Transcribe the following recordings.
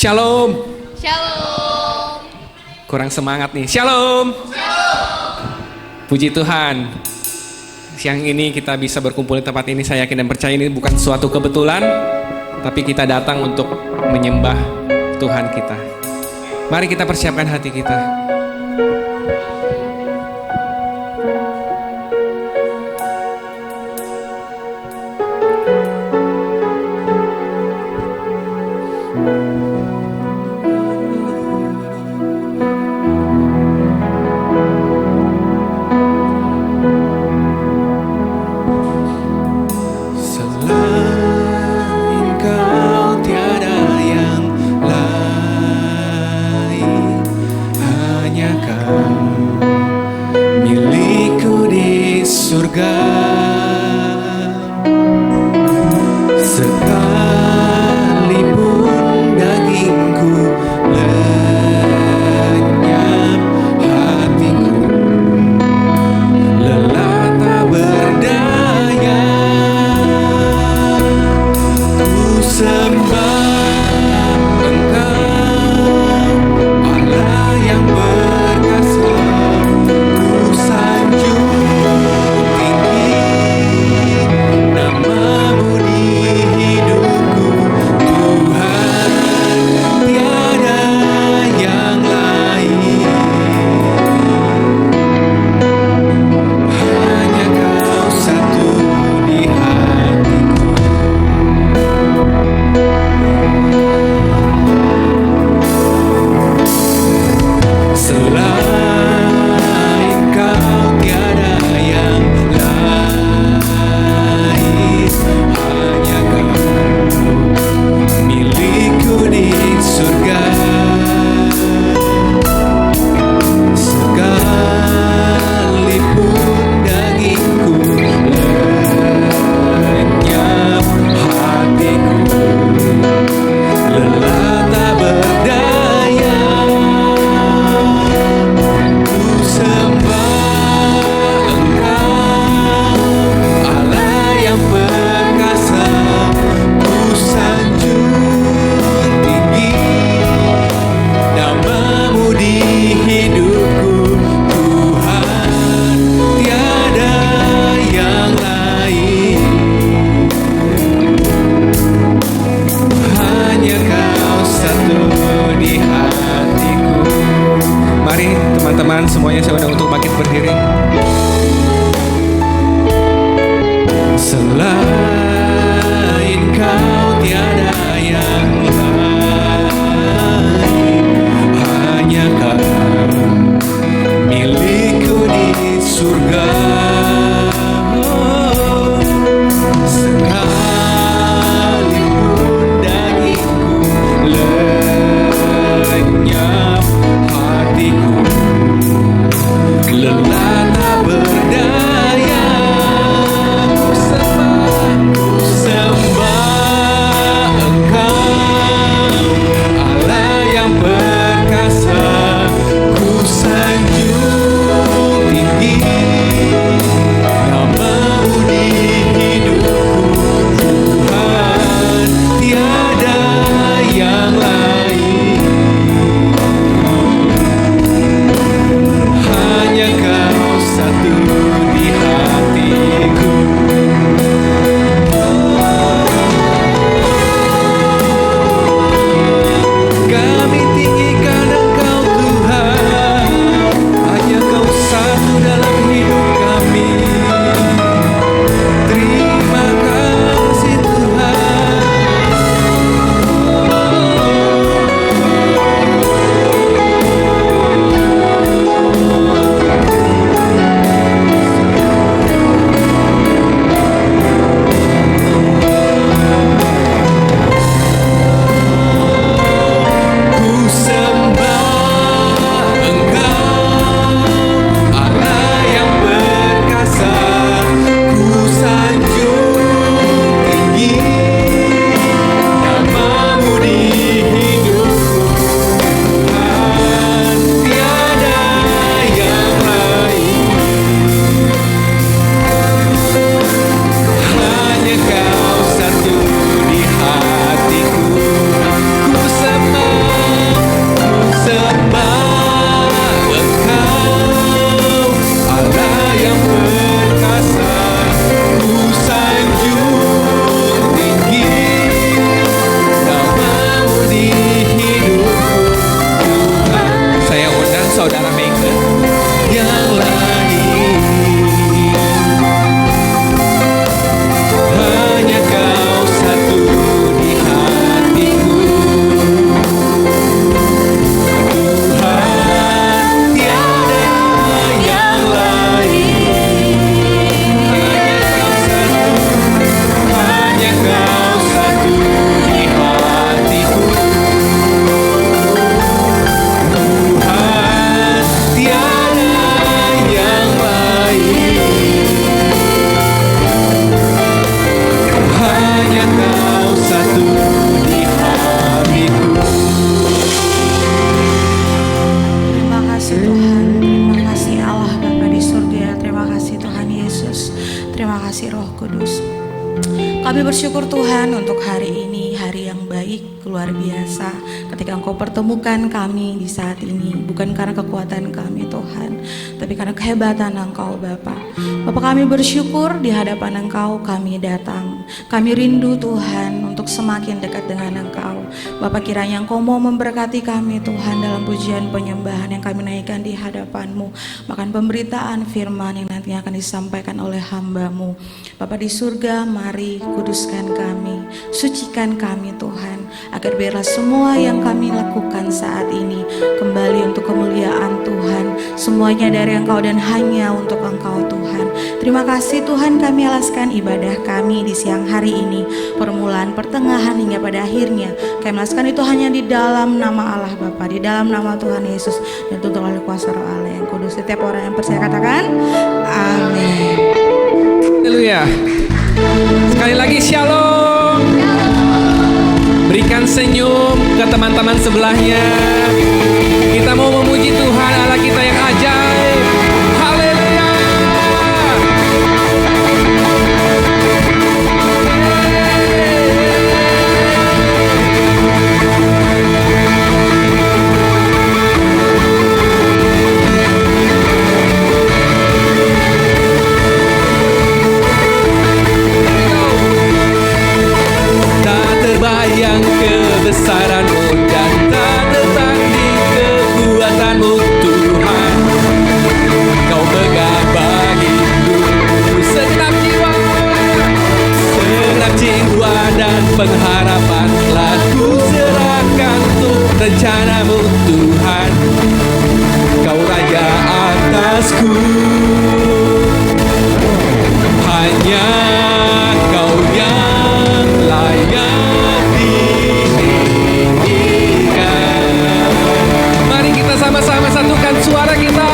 Shalom. Shalom. Kurang semangat nih. Shalom. Puji Tuhan. Siang ini kita bisa berkumpul di tempat ini. Saya yakin dan percaya ini bukan suatu kebetulan, tapi kita datang untuk menyembah Tuhan kita. Mari kita persiapkan hati kita. Semuanya saya undang untuk bangkit berdiri. Selain Kau tiada yang lain, hanya Kau milikku di surga. Sekalipun dagingku lenyap, hatiku lelah tak berdaya. Ku sembah Engkau. Terima kasih Roh Kudus. Kami bersyukur Tuhan untuk hari ini, hari yang baik, luar biasa. Ketika Engkau pertemukan kami di saat ini, bukan karena kekuatan kami Tuhan, tapi karena kehebatan Engkau Bapa. Bapa, kami bersyukur di hadapan Engkau kami datang. Kami rindu Tuhan untuk semakin dekat dengan Engkau. Bapa, kiranya Engkau mau memberkati kami Tuhan dalam pujian penyembahan yang kami naikkan di hadapan-Mu. Bahkan pemberitaan firman yang nantinya akan disampaikan oleh hamba-Mu. Bapa di surga, mari kuduskan kami, sucikan kami Tuhan, agar biarlah semua yang kami lakukan saat ini kembali untuk kemuliaan Tuhan, semuanya dari Engkau dan hanya untuk Engkau Tuhan. Terima kasih Tuhan, kami alaskan ibadah kami di siang hari ini, permulaan, pertengahan hingga pada akhirnya. Kami alaskan itu hanya di dalam nama Allah Bapa, di dalam nama Tuhan Yesus, dan tuntun oleh kuasa Roh Allah yang kudus. Setiap orang yang percaya katakan amin. Haleluya. Sekali lagi shalom. Berikan senyum ke teman-teman sebelahnya. Kita mau memuji Tuhan Allah kita yang ajaib. Haleluya. Terbayang kebesaran-Mu dan tak tertanding kekuatan-Mu Tuhan. Kau megah bagiku segenap jiwa dan pengharapan telah ku serahkan untuk rencana-Mu Tuhan. Kau Raja atasku, hanya Kau yang layak ditinggikan. Mari kita sama-sama satukan suara kita.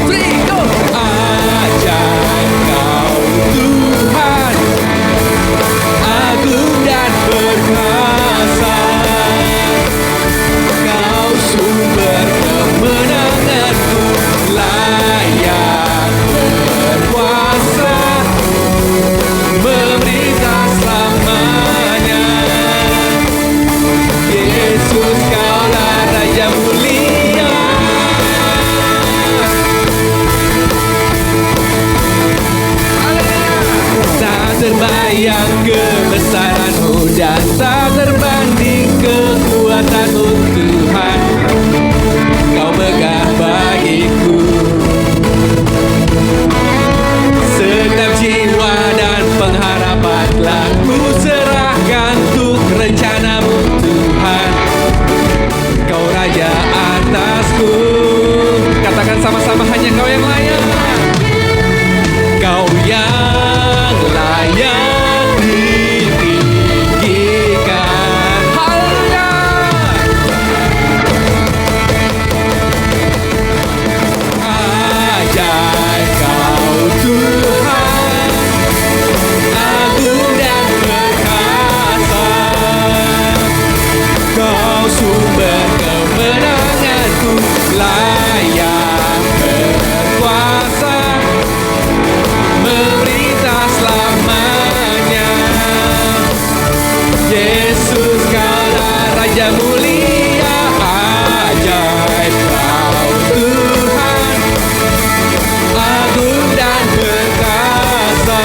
2, 3, go. Ajaib Kau Tuhan, agung dan perkasa. Kau sumber kemenanganku, layak berkuasa, memerintah selamanya. Yesus, Kaulah Raja mulia. Tak terbayang kebesaran-Mu dan tak terbanding kekuatan-Mu Tuhan. Kau megah bagiku segenap jiwa dan pengharapan telah ku serahkan untuk rencana-Mu Tuhan. Kau Raja atasku. Katakan sama-sama, hanya Kau yang layak. Kau yang layak ditinggikan. Haleluya. Ajaib Kau Tuhan, agung dan perkasa. Kau sumber kemenanganku, layak berkuasa, memerintah selamanya. Yesus, Kaulah Raja mulia. Ajaib Kau Tuhan, agung dan perkasa.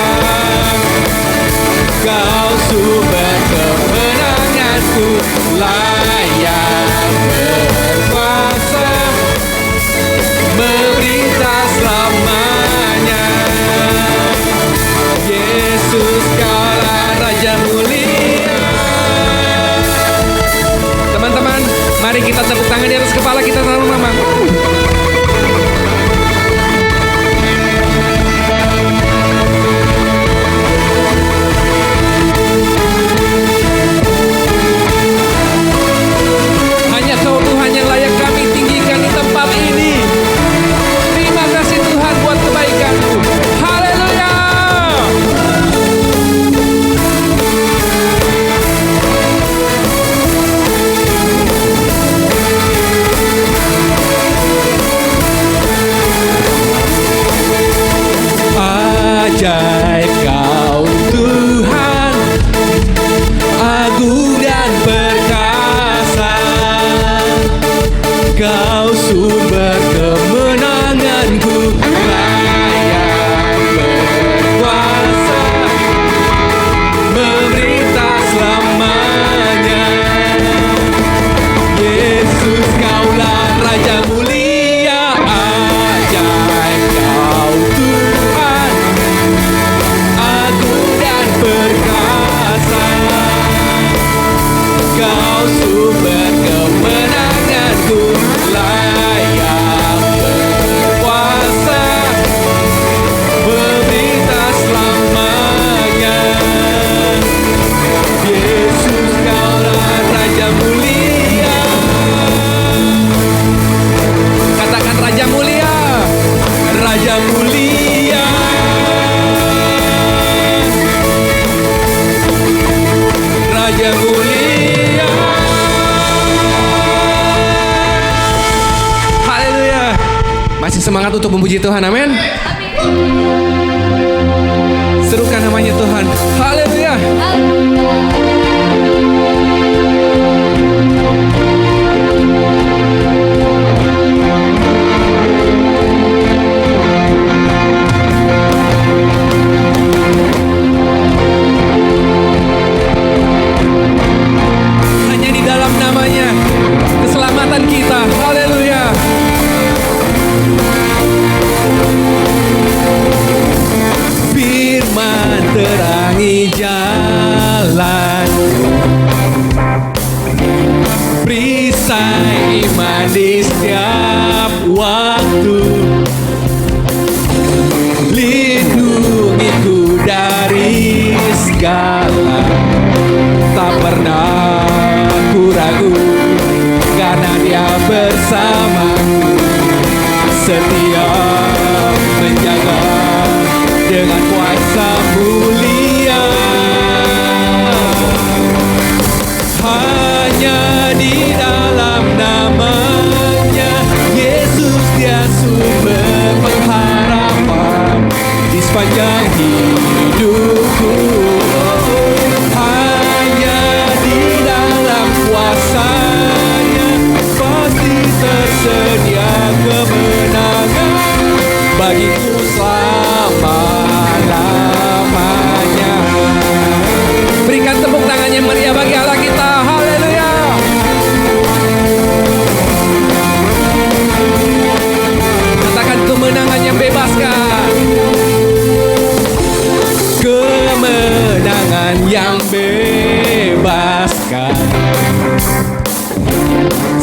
Kau sumber kemenanganku, layak berkuasa, memerintah selamanya. Yesus, Kaulah Raja mulia. Teman-teman, mari kita tepuk tangan di atas kepala kita sama-sama. Hanya Kau Tuhan yang layak kami tinggikan di tempat ini. Terima kasih Tuhan buat kebaikan-Mu. Haleluya. semangat untuk memuji Tuhan, amin. Serukan namanya Tuhan. Haleluya. Hanya di dalam namanya keselamatan kita. Haleluya. Firman terangi jalan, perisai iman di setiap waktu, lindungiku dari segala. Tak pernah ku ragu karena Dia bersamaku, setia menjaga dengan kuasa mulia. Hanya di dalam namanya Yesus, Dia sumber pengharapan di sepanjang hidupku. Hanya di dalam kuasa-Nya pasti tersedia kemenangan bagiku selama-lamanya. Berikan tepuk tangan yang meriah bagi Allah kita. Haleluya. Katakan kemenangan yang bebaskan. Kemenangan yang bebaskan.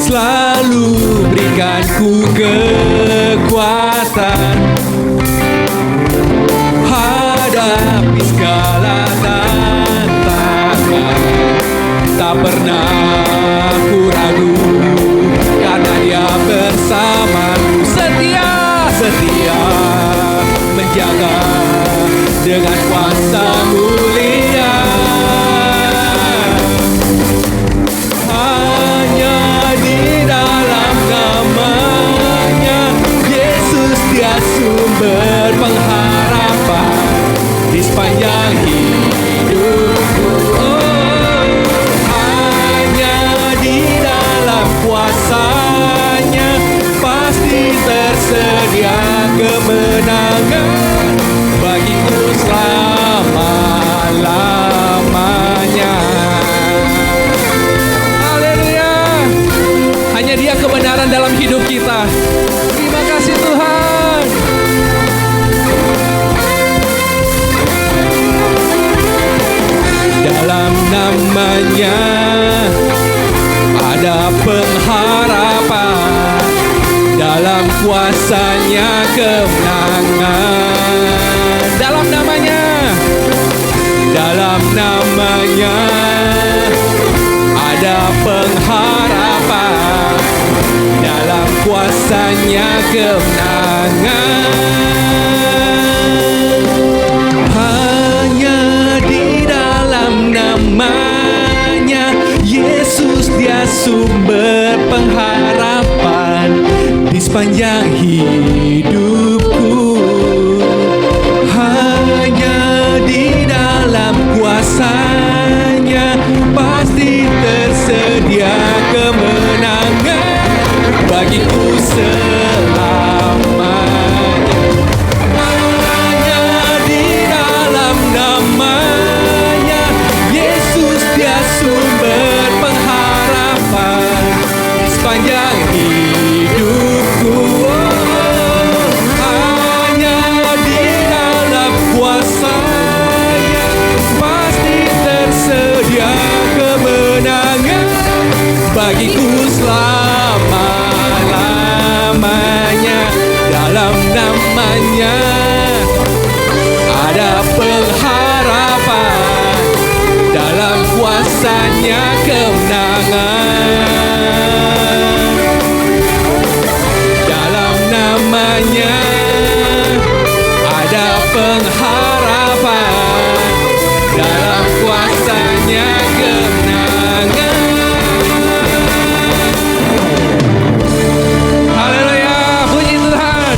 Selalu berikan ku kekuatan hadapi segala tantangan. Tak pernah ku ragu karena Dia bersamaku, setia menjaga dengan kuasa mulia. Hanya di dalam namanya Yesus, Dia sumber pengharapan di sepanjang hidupku. Hanya di dalam kuasa-Nya pasti tersedia kemenangan bagiku selama-lamanya. Haleluya. Hanya Dia kebenaran dalam hidup kita. Terima kasih Tuhan. Dalam namanya ada pengharapan, dalam kuasa-Nya kemenangan. Dalam namanya ada pengharapan, dalam kuasa-Nya kemenangan. Hanya di dalam namanya Yesus, Dia sumber pengharapan di sepanjang hidupku. Hanya di dalam kuasa-Nya pasti tersedia kemenangan bagiku selamanya. Hanya di dalam namanya Yesus, Dia sumber pengharapan di sepanjang hidupku. Hanya di dalam kuasa-Nya pasti tersedia kemenangan bagiku selama-lamanya. Dalam namanya ada pengharapan, dalam kuasa-Nya kemenangan. Dalam namanya ada pengharapan, dalam kuasa-Nya kemenangan. Haleluya, puji Tuhan.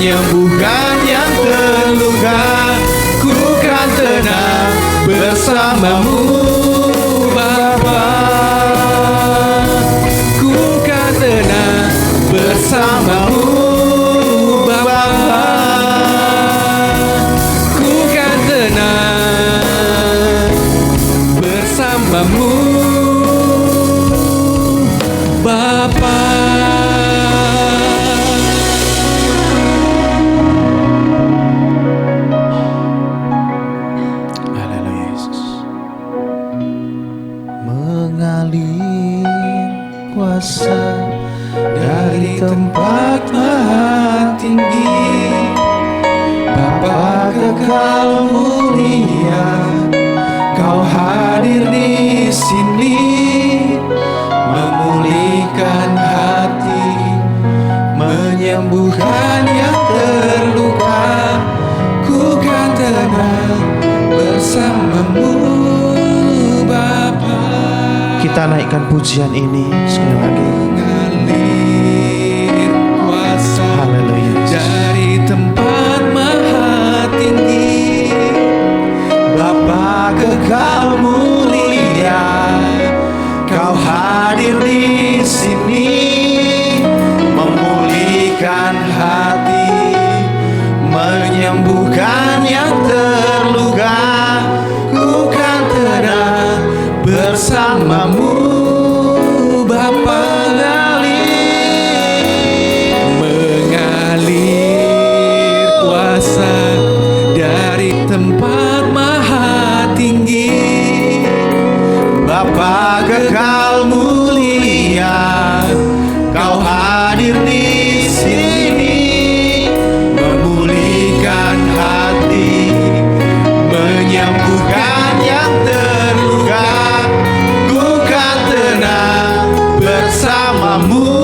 menyembuhkan yang terluka. Ku kan tenang bersamamu Bapa. Ku kan tenang bersamamu Bapa. Ku kan tenang bersamamu Bapa. Haleluya Yesus. Mengalir kuasa dari tempat maha tinggi, Bapa kekal mulia, Kau hadir di sini, memulihkan hati, menyembuhkan yang terluka. Ku kan tenang bersamamu Bapa. Kita naikkan pujian ini sekali lagi. Mengalir kuasa Haleluya. dari tempat maha tinggi, Bapa kekal mulia, Kau hadir di sini, memulihkan hati, menyembuhkan yang terluka. Ku kan tenang bersamamu Bapa. mengalir kuasa dari tempat maha tinggi, Bapa kekal mulia, Kau hadir di sini, memulihkan hati, menyembuhkan yang terluka. Ku kan tenang bersamamu.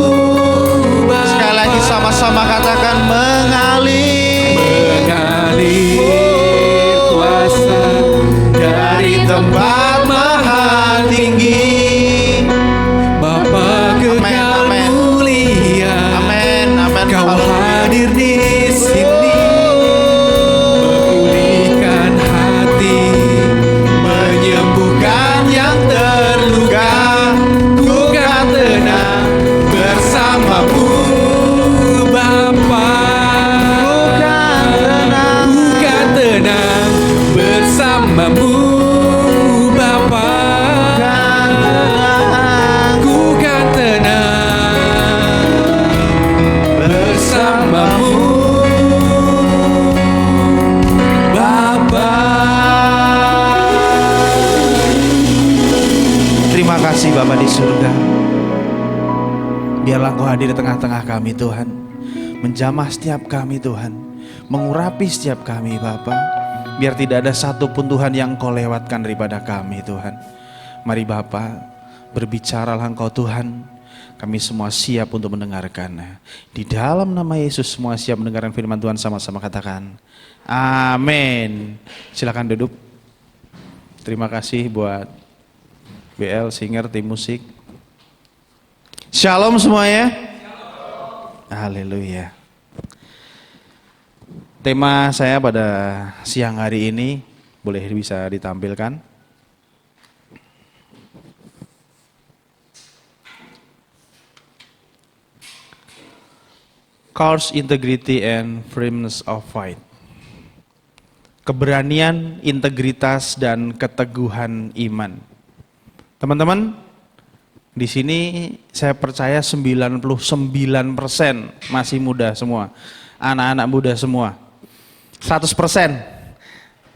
Sekali lagi sama-sama katakan mengalir. mengalir kuasa Dari tempat maha tinggi, Bapa kekal Amin. mulia. amin, amin. Kau hadir di sini, memulihkan hati, menyembuhkan yang terluka. Ku kan tenang bersamamu Bapa. Bukan tenang, Bukan tenang bersamamu Bapa. Ku kan tenang bersamamu Bapa. Terima kasih Bapa di surga. Biarlah Engkau hadir di tengah-tengah kami Tuhan, menjamah setiap kami Tuhan, mengurapi setiap kami Bapa. Biar tidak ada satupun Tuhan yang Engkau lewatkan daripada kami Tuhan. Mari Bapa, berbicaralah Engkau Tuhan. Kami semua siap untuk mendengarkan. Di dalam nama Yesus semua siap mendengarkan firman Tuhan, sama-sama katakan amin. Silakan duduk. Terima kasih buat BL, singer, tim musik. Shalom semuanya. Haleluya. Tema saya pada siang hari ini boleh bisa ditampilkan. Courage, integrity, and firmness of fight. Keberanian, integritas, dan keteguhan iman. Teman-teman, di sini saya percaya 99% masih muda semua. Anak-anak muda semua. 100%.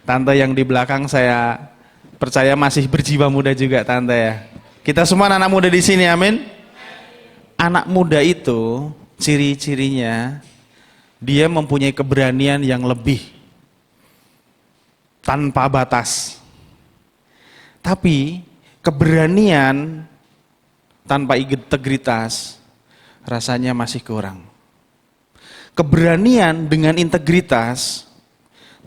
Tante yang di belakang saya percaya masih berjiwa muda juga tante ya. Kita semua anak muda di sini, amin. Anak muda itu ciri-cirinya dia mempunyai keberanian yang lebih tanpa batas. Tapi keberanian tanpa integritas rasanya masih kurang. Keberanian dengan integritas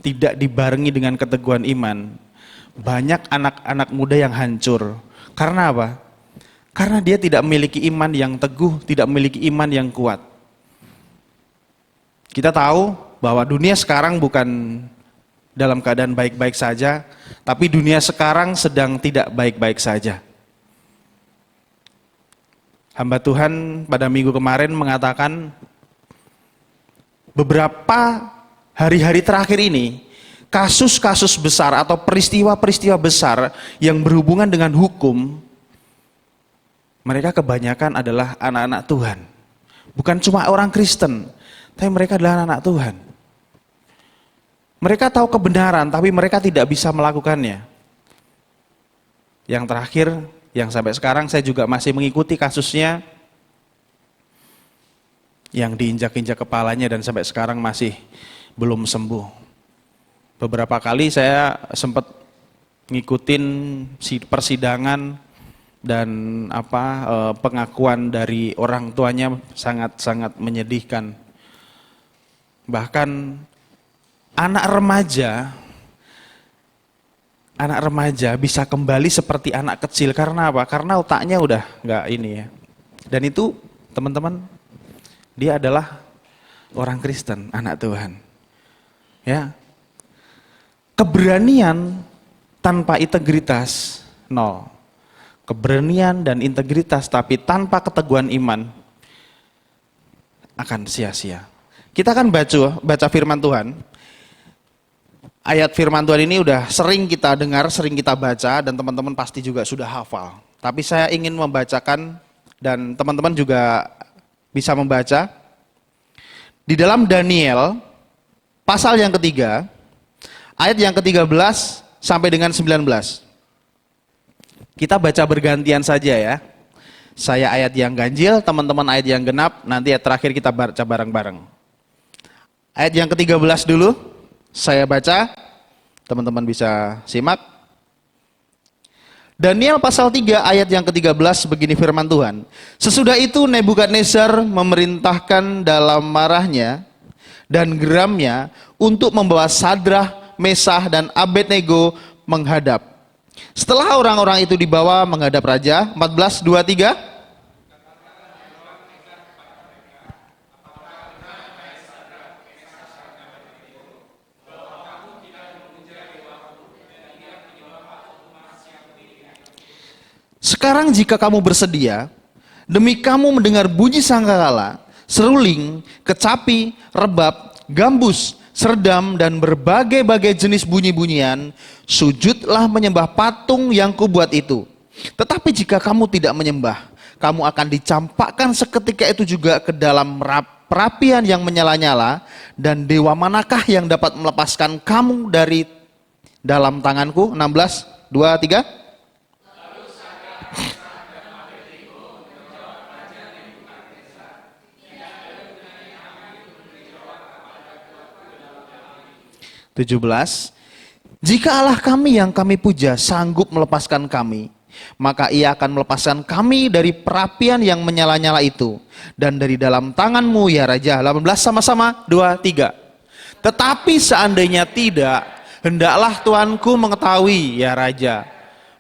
tidak dibarengi dengan keteguhan iman. Banyak anak-anak muda yang hancur. Karena apa? Karena dia tidak memiliki iman yang teguh, tidak memiliki iman yang kuat. Kita tahu bahwa dunia sekarang bukan dalam keadaan baik-baik saja, tapi dunia sekarang sedang tidak baik-baik saja. Hamba Tuhan pada minggu kemarin mengatakan beberapa hari-hari terakhir ini, kasus-kasus besar atau peristiwa-peristiwa besar yang berhubungan dengan hukum, mereka kebanyakan adalah anak-anak Tuhan. Bukan cuma orang Kristen, tapi mereka adalah anak-anak Tuhan. Mereka tahu kebenaran, tapi mereka tidak bisa melakukannya. Yang terakhir, yang sampai sekarang saya juga masih mengikuti kasusnya, yang diinjak-injak kepalanya dan sampai sekarang masih belum sembuh. Beberapa kali saya sempat ngikutin persidangan dan pengakuan dari orang tuanya sangat-sangat menyedihkan. Bahkan anak remaja bisa kembali seperti anak kecil karena apa? Karena otaknya udah nggak ini ya. Dan itu teman-teman, dia adalah orang Kristen, anak Tuhan. Ya. Keberanian tanpa integritas nol. Keberanian dan integritas tapi tanpa keteguhan iman akan sia-sia. Kita akan baca firman Tuhan. Ayat firman Tuhan ini udah sering kita dengar, sering kita baca, dan teman-teman pasti juga sudah hafal. Tapi saya ingin membacakan, dan teman-teman juga bisa membaca. Di dalam Daniel, pasal yang ketiga, ayat yang ke-13 sampai dengan 19. Kita baca bergantian saja ya. Saya ayat yang ganjil, teman-teman ayat yang genap, nanti ayat terakhir kita baca bareng-bareng. Ayat yang ke-13 dulu, saya baca, teman-teman bisa simak. Daniel pasal 3 ayat yang ke-13 begini firman Tuhan. Sesudah itu Nebukadnezar memerintahkan dalam marahnya dan geramnya untuk membawa Sadrah, Mesah dan Abednego menghadap. Setelah orang-orang itu dibawa menghadap raja, 14:23. Sekarang jika kamu bersedia, demi kamu mendengar bunyi sangkakala, seruling, kecapi, rebab, gambus, serdam, dan berbagai-bagai jenis bunyi-bunyian, sujudlah menyembah patung yang kubuat itu. Tetapi jika kamu tidak menyembah, kamu akan dicampakkan seketika itu juga ke dalam perapian yang menyala-nyala, dan dewa manakah yang dapat melepaskan kamu dari dalam tanganku? 16:23. Jika Allah kami yang kami puja sanggup melepaskan kami, maka ia akan melepaskan kami dari perapian yang menyala-nyala itu dan dari dalam tanganmu ya Raja. 18 sama-sama, 2, 3. Tetapi seandainya tidak, hendaklah Tuanku mengetahui ya Raja,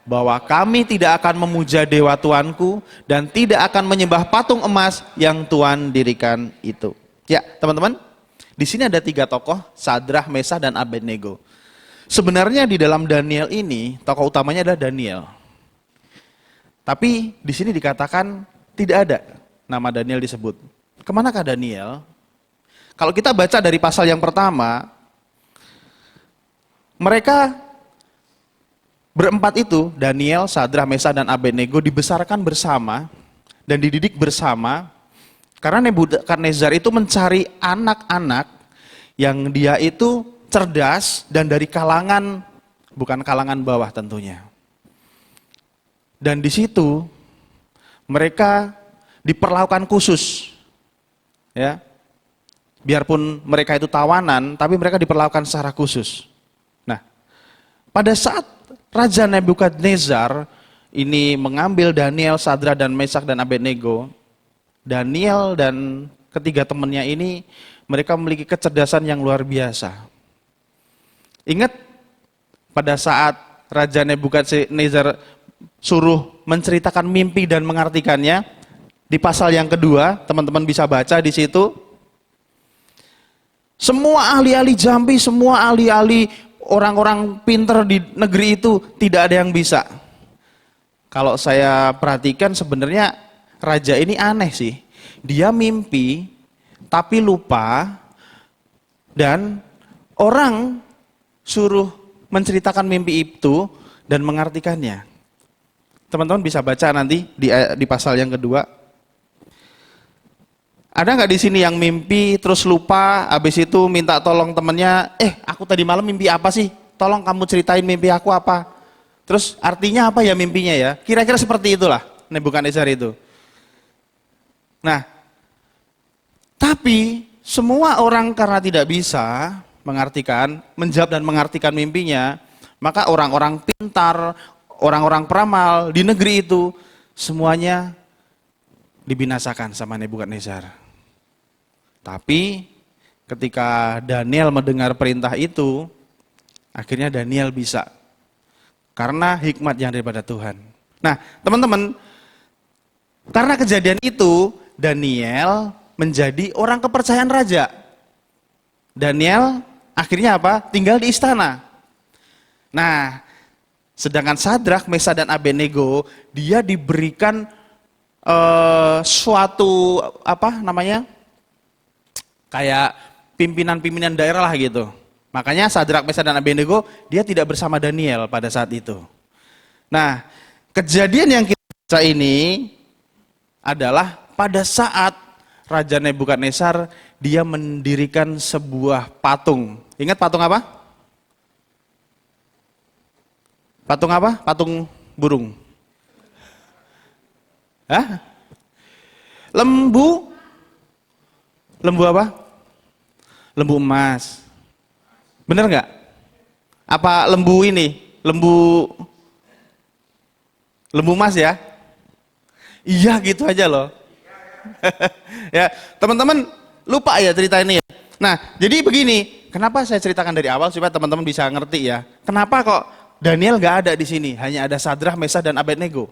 bahwa kami tidak akan memuja dewa Tuanku dan tidak akan menyembah patung emas yang Tuhan dirikan itu. Ya teman-teman, di sini ada 3 tokoh, Sadrah, Mesah, dan Abednego. Sebenarnya di dalam Daniel ini, tokoh utamanya adalah Daniel. Tapi di sini dikatakan tidak ada nama Daniel disebut. Kemanakah Daniel? Kalau kita baca dari pasal yang pertama, mereka berempat itu, Daniel, Sadrah, Mesah, dan Abednego dibesarkan bersama dan dididik bersama. Karena Nebukadnezar itu mencari anak-anak yang dia itu cerdas dan dari kalangan, bukan kalangan bawah tentunya. Dan di situ mereka diperlakukan khusus. Ya. Biarpun mereka itu tawanan, tapi mereka diperlakukan secara khusus. Nah, pada saat Raja Nebukadnezar ini mengambil Daniel, Sadrah, dan Mesah, dan Abednego, Daniel dan ketiga temannya ini, mereka memiliki kecerdasan yang luar biasa. Ingat pada saat Raja Nebukadnezar suruh menceritakan mimpi dan mengartikannya, di pasal yang kedua, teman-teman bisa baca di situ. Semua ahli-ahli Jambi, semua ahli-ahli orang-orang pinter di negeri itu tidak ada yang bisa. Kalau saya perhatikan sebenarnya raja ini aneh sih. Dia mimpi tapi lupa dan orang suruh menceritakan mimpi itu dan mengartikannya. Teman-teman bisa baca nanti di pasal yang kedua. Ada nggak di sini yang mimpi terus lupa, habis itu minta tolong temennya, aku tadi malam mimpi apa sih? Tolong kamu ceritain mimpi aku apa? Terus artinya apa ya mimpinya ya? Kira-kira seperti itulah Nebukadnezar itu. Nah, tapi semua orang karena tidak bisa menjawab dan mengartikan mimpinya, maka orang-orang pintar, orang-orang peramal di negeri itu semuanya dibinasakan sama Nebukadnezar. Tapi ketika Daniel mendengar perintah itu, akhirnya Daniel bisa. Karena hikmat yang daripada Tuhan. Nah, teman-teman, karena kejadian itu, Daniel menjadi orang kepercayaan raja. Daniel akhirnya apa? Tinggal di istana. Nah, sedangkan Sadrak, Mesah, dan Abednego, dia diberikan suatu kayak pimpinan-pimpinan daerah lah gitu. Makanya Sadrak, Mesah, dan Abednego dia tidak bersama Daniel pada saat itu. Nah, kejadian yang kita baca ini adalah pada saat Raja Nebukadnezar dia mendirikan sebuah patung. Ingat patung apa? Patung apa? Patung burung. Hah? Lembu? Lembu apa? Lembu emas. Bener nggak? Apa lembu ini? Lembu emas ya? Iya gitu aja loh. Ya, teman-teman lupa ya cerita ini ya. Nah, jadi begini, kenapa saya ceritakan dari awal supaya teman-teman bisa ngerti ya. Kenapa kok Daniel nggak ada di sini? Hanya ada Sadrak, Mesah, dan Abednego.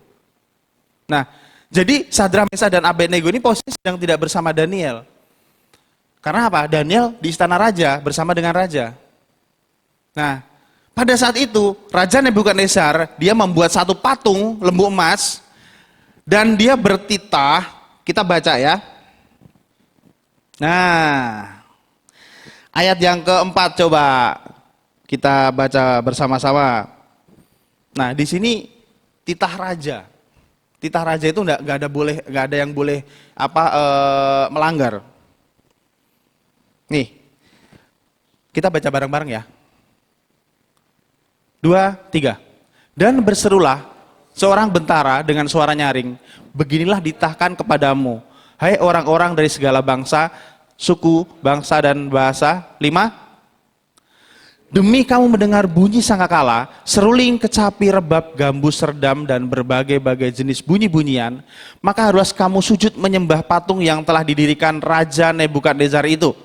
Nah, jadi Sadrak, Mesah, dan Abednego ini posisi yang tidak bersama Daniel. Karena apa? Daniel di istana raja bersama dengan raja. Nah, pada saat itu Raja Nebukadnezar dia membuat satu patung lembu emas dan dia bertitah. Kita baca ya. Nah, ayat yang keempat coba kita baca bersama-sama. Nah, di sini titah raja. Titah raja itu nggak ada yang boleh melanggar. Nih, kita baca bareng-bareng ya. 2, 3. Dan berserulah seorang bentara dengan suara nyaring, beginilah ditahkan kepadamu, hai orang-orang dari segala bangsa, suku, bangsa, dan bahasa. 5. Demi kamu mendengar bunyi sangkakala, seruling, kecapi, rebab, gambus, serdam, dan berbagai-bagai jenis bunyi-bunyian, maka harus kamu sujud menyembah patung yang telah didirikan Raja Nebukadnezar itu.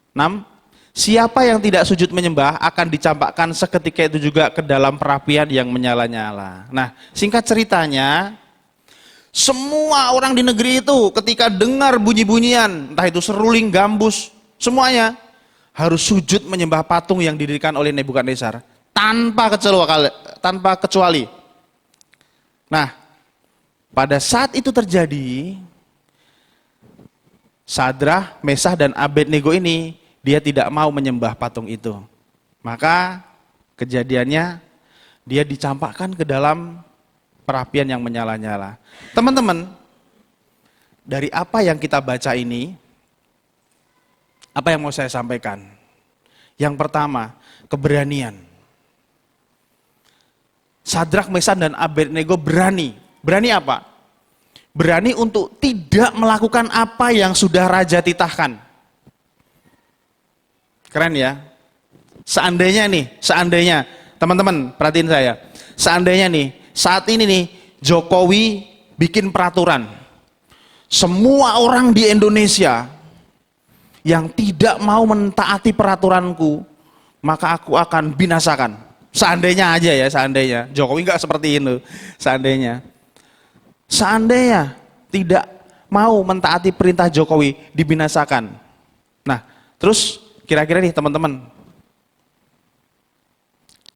6. Siapa yang tidak sujud menyembah akan dicampakkan seketika itu juga ke dalam perapian yang menyala-nyala. Nah, singkat ceritanya, semua orang di negeri itu ketika dengar bunyi-bunyian, entah itu seruling, gambus, semuanya harus sujud menyembah patung yang didirikan oleh Nebukadnezar tanpa kecuali. Nah, pada saat itu terjadi, Sadrak, Mesah, dan Abednego ini dia tidak mau menyembah patung itu. Maka kejadiannya dia dicampakkan ke dalam perapian yang menyala-nyala. Teman-teman, dari apa yang kita baca ini, apa yang mau saya sampaikan? Yang pertama, keberanian. Sadrak, Mesah, dan Abednego berani. Berani apa? Berani untuk tidak melakukan apa yang sudah raja titahkan. Keren ya. Seandainya, teman-teman perhatiin saya. Seandainya nih, saat ini nih, Jokowi bikin peraturan. Semua orang di Indonesia yang tidak mau mentaati peraturanku, maka aku akan binasakan. Seandainya aja ya, seandainya. Jokowi nggak seperti itu, seandainya. Seandainya tidak mau mentaati perintah Jokowi, dibinasakan. Nah, Terus kira-kira nih teman-teman,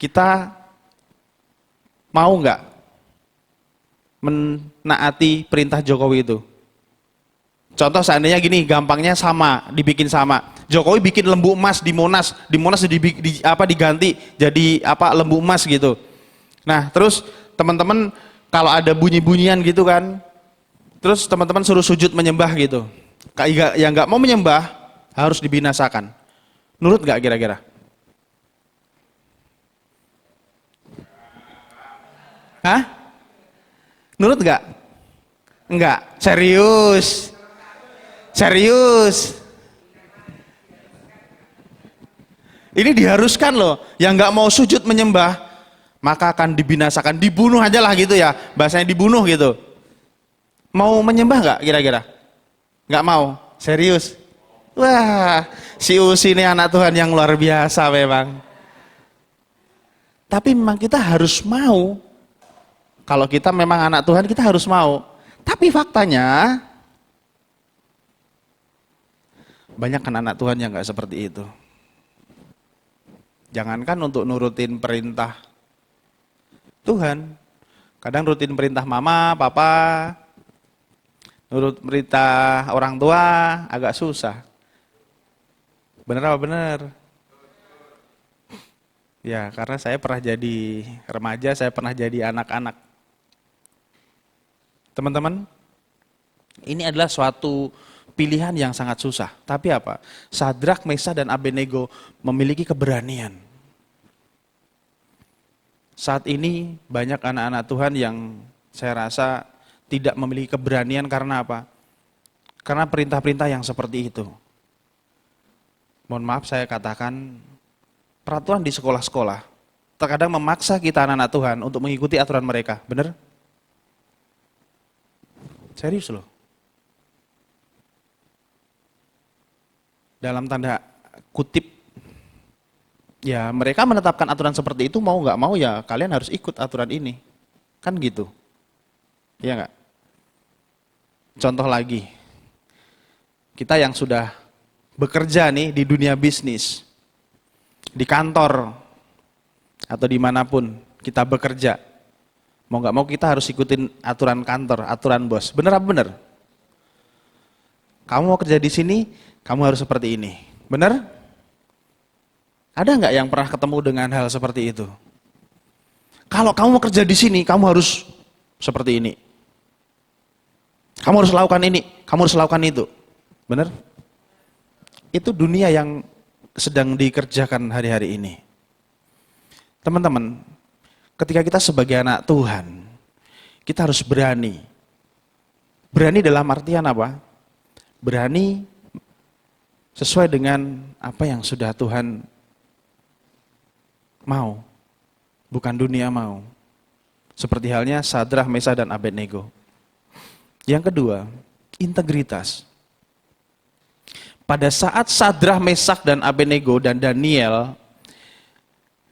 kita mau nggak menaati perintah Jokowi itu? Contoh seandainya gini, gampangnya sama, dibikin sama. Jokowi bikin lembu emas di Monas diganti jadi lembu emas gitu. Nah, terus teman-teman kalau ada bunyi-bunyian gitu kan, terus teman-teman suruh sujud menyembah gitu. Yang nggak mau menyembah harus dibinasakan. Nurut nggak kira-kira? Hah? Nurut nggak? Enggak. Serius. Serius. Ini diharuskan loh. Yang nggak mau sujud menyembah, maka akan dibinasakan. Dibunuh aja lah gitu ya. Bahasanya dibunuh gitu. Mau menyembah nggak kira-kira? Nggak mau. Serius. Wah, si Usi ini anak Tuhan yang luar biasa memang. Tapi memang kita harus mau. Kalau kita memang anak Tuhan, kita harus mau. Tapi faktanya, banyak kan anak Tuhan yang nggak seperti itu. Jangankan untuk nurutin perintah Tuhan, kadang rutin perintah mama, papa, nurut perintah orang tua agak susah. Bener apa bener? Ya, karena saya pernah jadi remaja, saya pernah jadi anak-anak. Teman-teman, ini adalah suatu pilihan yang sangat susah. Tapi apa? Sadrak, Mesah, dan Abednego memiliki keberanian. Saat ini banyak anak-anak Tuhan yang saya rasa tidak memiliki keberanian karena apa? Karena perintah-perintah yang seperti itu. Mohon maaf saya katakan, peraturan di sekolah-sekolah terkadang memaksa kita anak-anak Tuhan untuk mengikuti aturan mereka. Benar? Serius loh. Dalam tanda kutip, ya mereka menetapkan aturan seperti itu, mau nggak mau ya kalian harus ikut aturan ini. Kan gitu. Iya nggak? Contoh lagi, kita yang sudah bekerja nih di dunia bisnis, di kantor, atau dimanapun kita bekerja, mau nggak mau kita harus ikutin aturan kantor, aturan bos. Bener apa bener? Kamu mau kerja di sini, kamu harus seperti ini. Bener? Ada nggak yang pernah ketemu dengan hal seperti itu? Kalau kamu mau kerja di sini, kamu harus seperti ini. Kamu harus lakukan ini, kamu harus lakukan itu. Bener? Itu dunia yang sedang dikerjakan hari-hari ini. Teman-teman, ketika kita sebagai anak Tuhan, kita harus berani. Berani dalam artian apa? Berani sesuai dengan apa yang sudah Tuhan mau, bukan dunia mau. Seperti halnya Sadrak, Mesah, dan Abednego. Yang kedua, integritas. Pada saat Sadrak, Mesah, dan Abednego dan Daniel,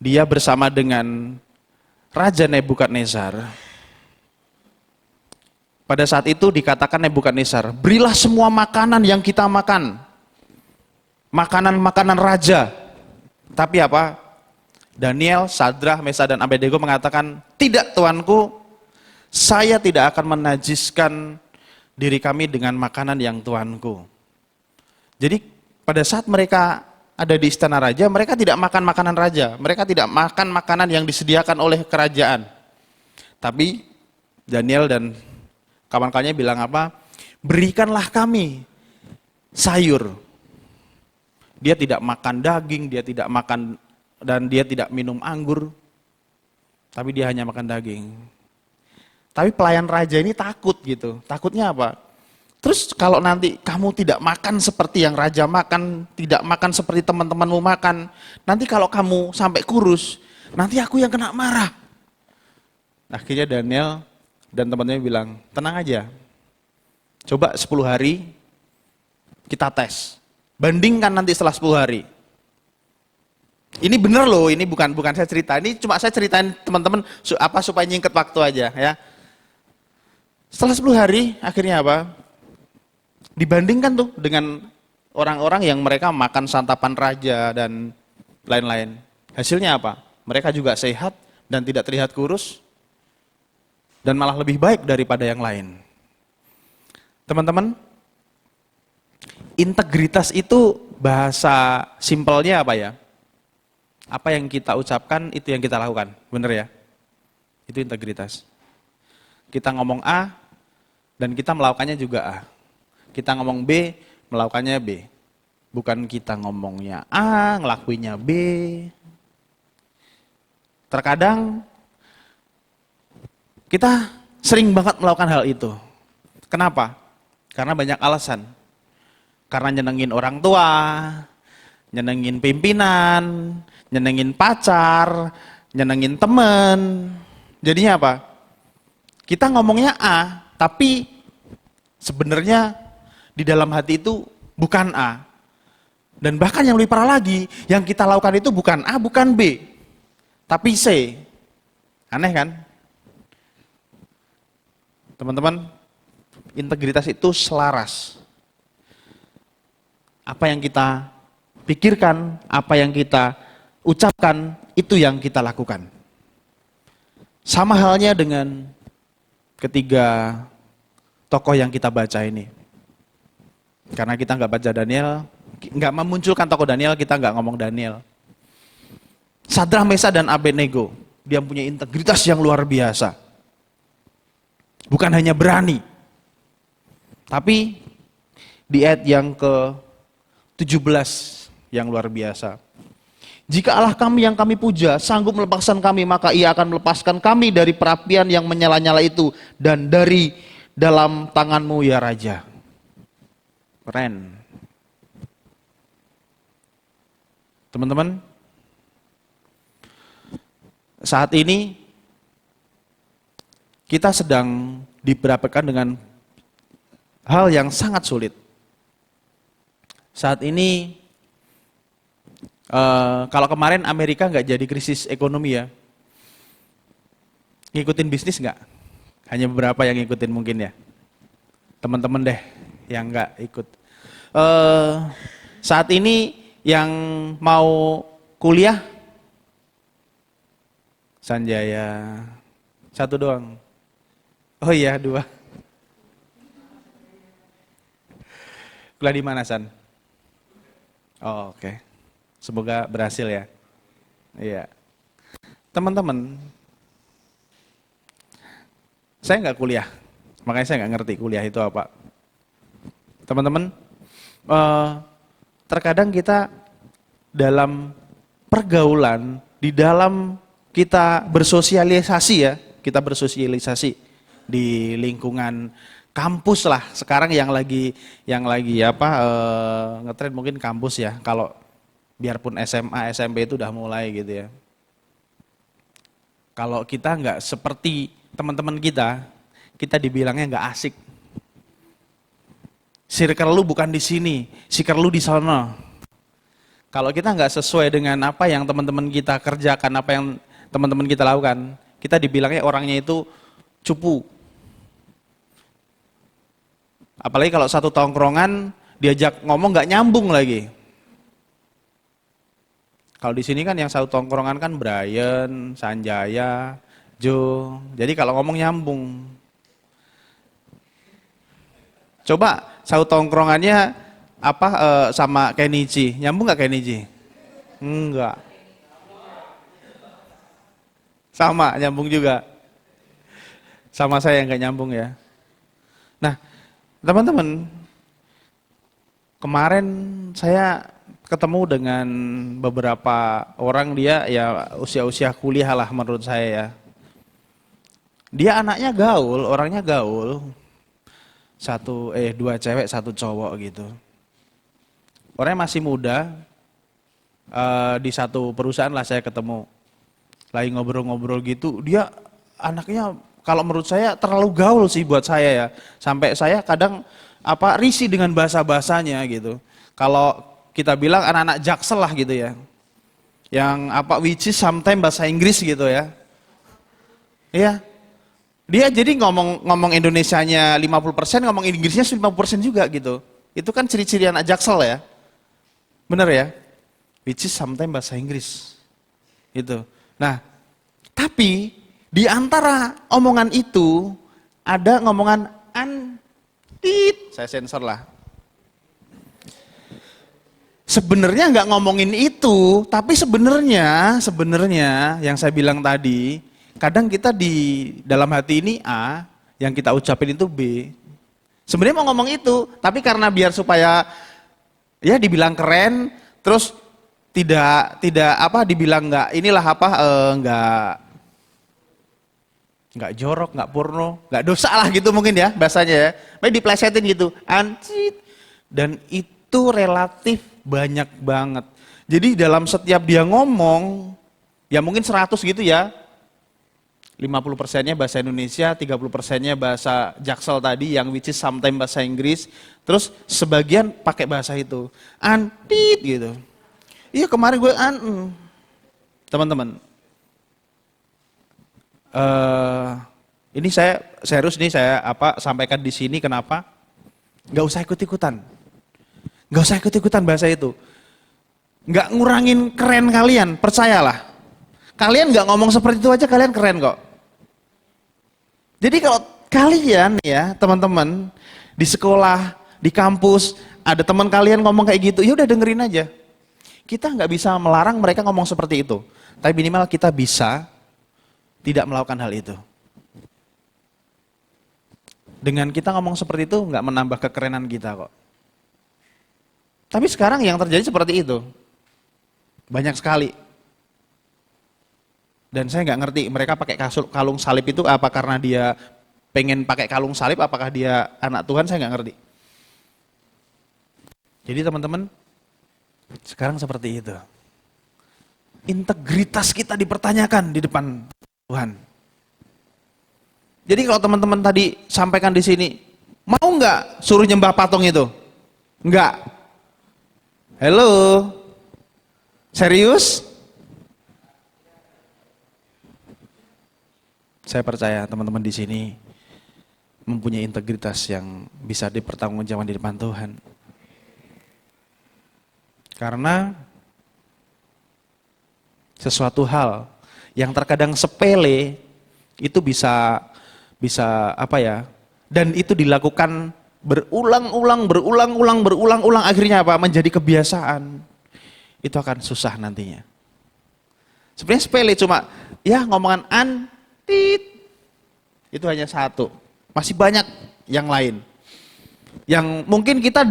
dia bersama dengan Raja Nebukadnezar. Pada saat itu dikatakan Nebukadnezar, berilah semua makanan yang kita makan. Makanan-makanan raja. Tapi apa? Daniel, Sadrak, Mesah, dan Abednego mengatakan, tidak tuanku, saya tidak akan menajiskan diri kami dengan makanan yang tuanku. Jadi pada saat mereka ada di istana raja, mereka tidak makan makanan raja. Mereka tidak makan makanan yang disediakan oleh kerajaan. Tapi Daniel dan kawan-kawannya bilang apa? Berikanlah kami sayur. Dia tidak makan daging, dia tidak makan dan dia tidak minum anggur. Tapi dia hanya makan daging. Tapi pelayan raja ini takut gitu. Takutnya apa? Terus kalau nanti kamu tidak makan seperti yang raja makan, tidak makan seperti teman-temanmu makan, nanti kalau kamu sampai kurus, nanti aku yang kena marah. Akhirnya Daniel dan teman-temannya bilang, tenang aja, coba 10 hari kita tes, bandingkan nanti setelah 10 hari. Ini bener loh, ini bukan saya cerita, ini cuma saya ceritain teman-teman supaya nyingket waktu aja ya. Setelah 10 hari, akhirnya apa? Dibandingkan tuh dengan orang-orang yang mereka makan santapan raja dan lain-lain. Hasilnya apa? Mereka juga sehat dan tidak terlihat kurus dan malah lebih baik daripada yang lain. Teman-teman, integritas itu bahasa simpelnya apa ya? Apa yang kita ucapkan itu yang kita lakukan, bener ya? Itu integritas. Kita ngomong A dan kita melakukannya juga A. Kita ngomong B, melakukannya B. Bukan kita ngomongnya A, ngelakuinnya B. Terkadang kita sering banget melakukan hal itu. Kenapa? Karena banyak alasan. Karena nyenengin orang tua, nyenengin pimpinan, nyenengin pacar, nyenengin temen. Jadinya apa? Kita ngomongnya A, tapi sebenarnya di dalam hati itu bukan A. Dan bahkan yang lebih parah lagi, yang kita lakukan itu bukan A, bukan B, tapi C. Aneh kan? Teman-teman, integritas itu selaras. Apa yang kita pikirkan, apa yang kita ucapkan, itu yang kita lakukan. Sama halnya dengan ketiga tokoh yang kita baca ini. Karena kita nggak baca Daniel, nggak memunculkan tokoh Daniel, kita nggak ngomong Daniel. Sadrah, Mesah, dan Abednego, dia punya integritas yang luar biasa. Bukan hanya berani, tapi di ayat yang ke-17 yang luar biasa. Jika Allah kami yang kami puja sanggup melepaskan kami, maka ia akan melepaskan kami dari perapian yang menyala-nyala itu dan dari dalam tanganmu ya Raja. Keren. Teman-teman, saat ini kita sedang diperhadapkan dengan hal yang sangat sulit. Saat ini, kalau kemarin Amerika nggak jadi krisis ekonomi ya, ngikutin bisnis nggak? Hanya beberapa yang ngikutin mungkin ya. Teman-teman deh yang nggak ikut. Saat ini yang mau kuliah, Sanjaya, satu doang. Oh iya, 2. Kuliah di mana, San? Oh, oke. Semoga berhasil ya. Iya. Teman-teman, saya nggak kuliah, makanya saya nggak ngerti kuliah itu apa. Teman-teman, terkadang kita dalam pergaulan, di dalam kita bersosialisasi ya, kita bersosialisasi di lingkungan kampus lah. Sekarang yang lagi ngetren mungkin kampus ya. Kalau biarpun SMA, SMP itu udah mulai gitu ya. Kalau kita nggak seperti teman-teman kita dibilangnya nggak asik. Circle lu bukan di sini, circle lu di sana. Kalau kita nggak sesuai dengan apa yang teman-teman kita kerjakan, apa yang teman-teman kita lakukan, kita dibilangnya orangnya itu cupu. Apalagi kalau satu tongkrongan diajak ngomong nggak nyambung lagi. Kalau di sini kan yang satu tongkrongan kan Brian, Sanjaya, Joe. Jadi kalau ngomong nyambung. Coba satu tongkrongannya sama Kenichi, nyambung nggak Kenichi? Enggak. Sama, nyambung juga. Sama saya yang nggak nyambung ya. Nah, teman-teman, kemarin saya ketemu dengan beberapa orang, dia ya usia-usia kuliah lah menurut saya ya. Dia anaknya gaul, orangnya gaul. 2 cewek, 1 cowok gitu. Orangnya masih muda, di satu perusahaan lah saya ketemu. Lagi ngobrol-ngobrol gitu, dia anaknya kalau menurut saya terlalu gaul sih buat saya ya. Sampai saya kadang risih dengan bahasa-bahasanya gitu. Kalau kita bilang anak-anak jaksel lah gitu ya. Yang which is sometimes bahasa Inggris gitu ya. Iya. Dia jadi ngomong Indonesianya 50%, ngomong Inggrisnya 50% juga gitu. Itu kan ciri-ciri anak Jaksel ya. Bener ya? Which is sometimes bahasa Inggris. Itu. Nah, tapi di antara omongan itu ada ngomongan antit. Saya sensor lah. Sebenarnya nggak ngomongin itu, tapi sebenarnya yang saya bilang tadi, kadang kita di dalam hati ini A, yang kita ucapin itu B. Sebenarnya mau ngomong itu, tapi karena biar supaya ya dibilang keren, terus tidak dibilang nggak jorok, nggak porno, nggak dosa lah gitu mungkin ya bahasanya ya. Tapi diplesetin gitu, anjit. Dan itu relatif banyak banget. Jadi dalam setiap dia ngomong, ya mungkin 100 gitu ya. 50%-nya bahasa Indonesia, 30%-nya bahasa Jaksel tadi yang which is sometimes bahasa Inggris. Terus sebagian pakai bahasa itu. Antit gitu. Iya kemarin gue teman-teman. Ini saya serius nih saya sampaikan di sini kenapa? Gak usah ikut-ikutan. Gak usah ikut-ikutan bahasa itu. Gak ngurangin keren kalian, percayalah. Kalian gak ngomong seperti itu aja kalian keren kok. Jadi kalau kalian ya teman-teman di sekolah, di kampus, ada teman kalian ngomong kayak gitu, ya udah dengerin aja. Kita gak bisa melarang mereka ngomong seperti itu. Tapi minimal kita bisa tidak melakukan hal itu. Dengan kita ngomong seperti itu gak menambah kekerenan kita kok. Tapi sekarang yang terjadi seperti itu. Banyak sekali. Dan saya nggak ngerti mereka pakai kalung salib itu apa karena dia pengen pakai kalung salib, apakah dia anak Tuhan, saya nggak ngerti. Jadi teman-teman, sekarang seperti itu. Integritas kita dipertanyakan di depan Tuhan. Jadi kalau teman-teman tadi sampaikan di sini, mau nggak suruh nyembah patung itu? Nggak. Halo, serius? Saya percaya teman-teman di sini mempunyai integritas yang bisa dipertanggungjawabkan di depan Tuhan. Karena sesuatu hal yang terkadang sepele itu bisa dan itu dilakukan berulang-ulang akhirnya apa? Menjadi kebiasaan. Itu akan susah nantinya. Sebenarnya sepele cuma ya ngomongan antit. Itu hanya satu. Masih banyak yang lain. Yang mungkin kita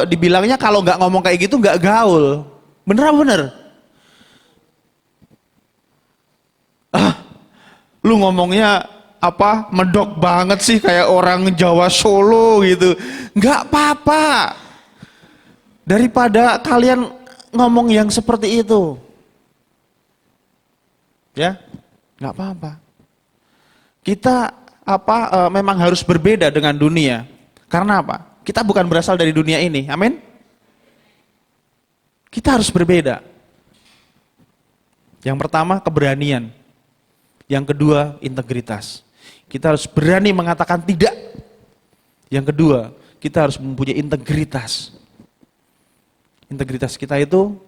dibilangnya kalau nggak ngomong kayak gitu nggak gaul. Bener apa bener? Lu ngomongnya medok banget sih kayak orang Jawa Solo gitu. Nggak apa-apa. Daripada kalian ngomong yang seperti itu. Ya, nggak apa-apa. Kita memang harus berbeda dengan dunia. Karena apa? Kita bukan berasal dari dunia ini. Amin. Kita harus berbeda. Yang pertama keberanian. Yang kedua integritas. Kita harus berani mengatakan tidak. Yang kedua, kita harus mempunyai integritas. Integritas kita itu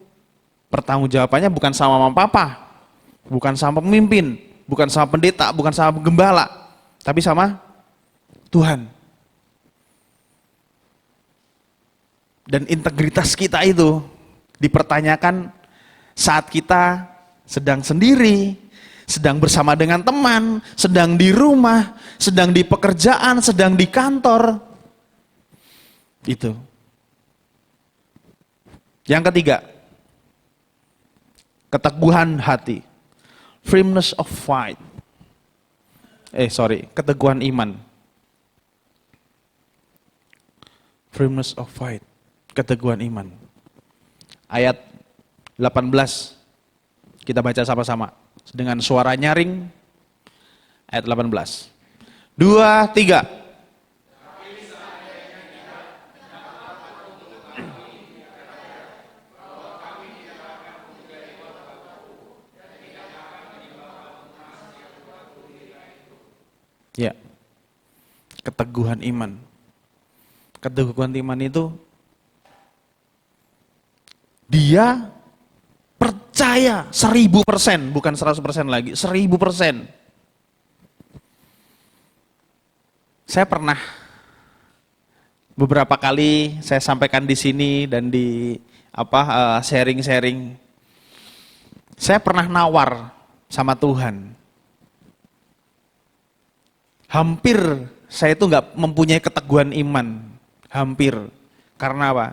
pertanggungjawabannya bukan sama mama papa, bukan sama pemimpin, bukan sama pendeta, bukan sama gembala, tapi sama Tuhan. Dan integritas kita itu dipertanyakan saat kita sedang sendiri, sedang bersama dengan teman, sedang di rumah, sedang di pekerjaan, sedang di kantor. Itu. Yang ketiga, keteguhan hati. Firmness of fight. Keteguhan iman. Firmness of fight. Keteguhan iman. Ayat 18. Kita baca sama-sama. Dengan suara nyaring, ayat 18. 2, 3. Ya, keteguhan iman. Keteguhan iman itu dia percaya 1000%, bukan 100% lagi, 1000%. Saya pernah beberapa kali saya sampaikan di sini dan di sharing-sharing. Saya pernah nawar sama Tuhan. Hampir saya itu nggak mempunyai keteguhan iman, hampir. Karena apa?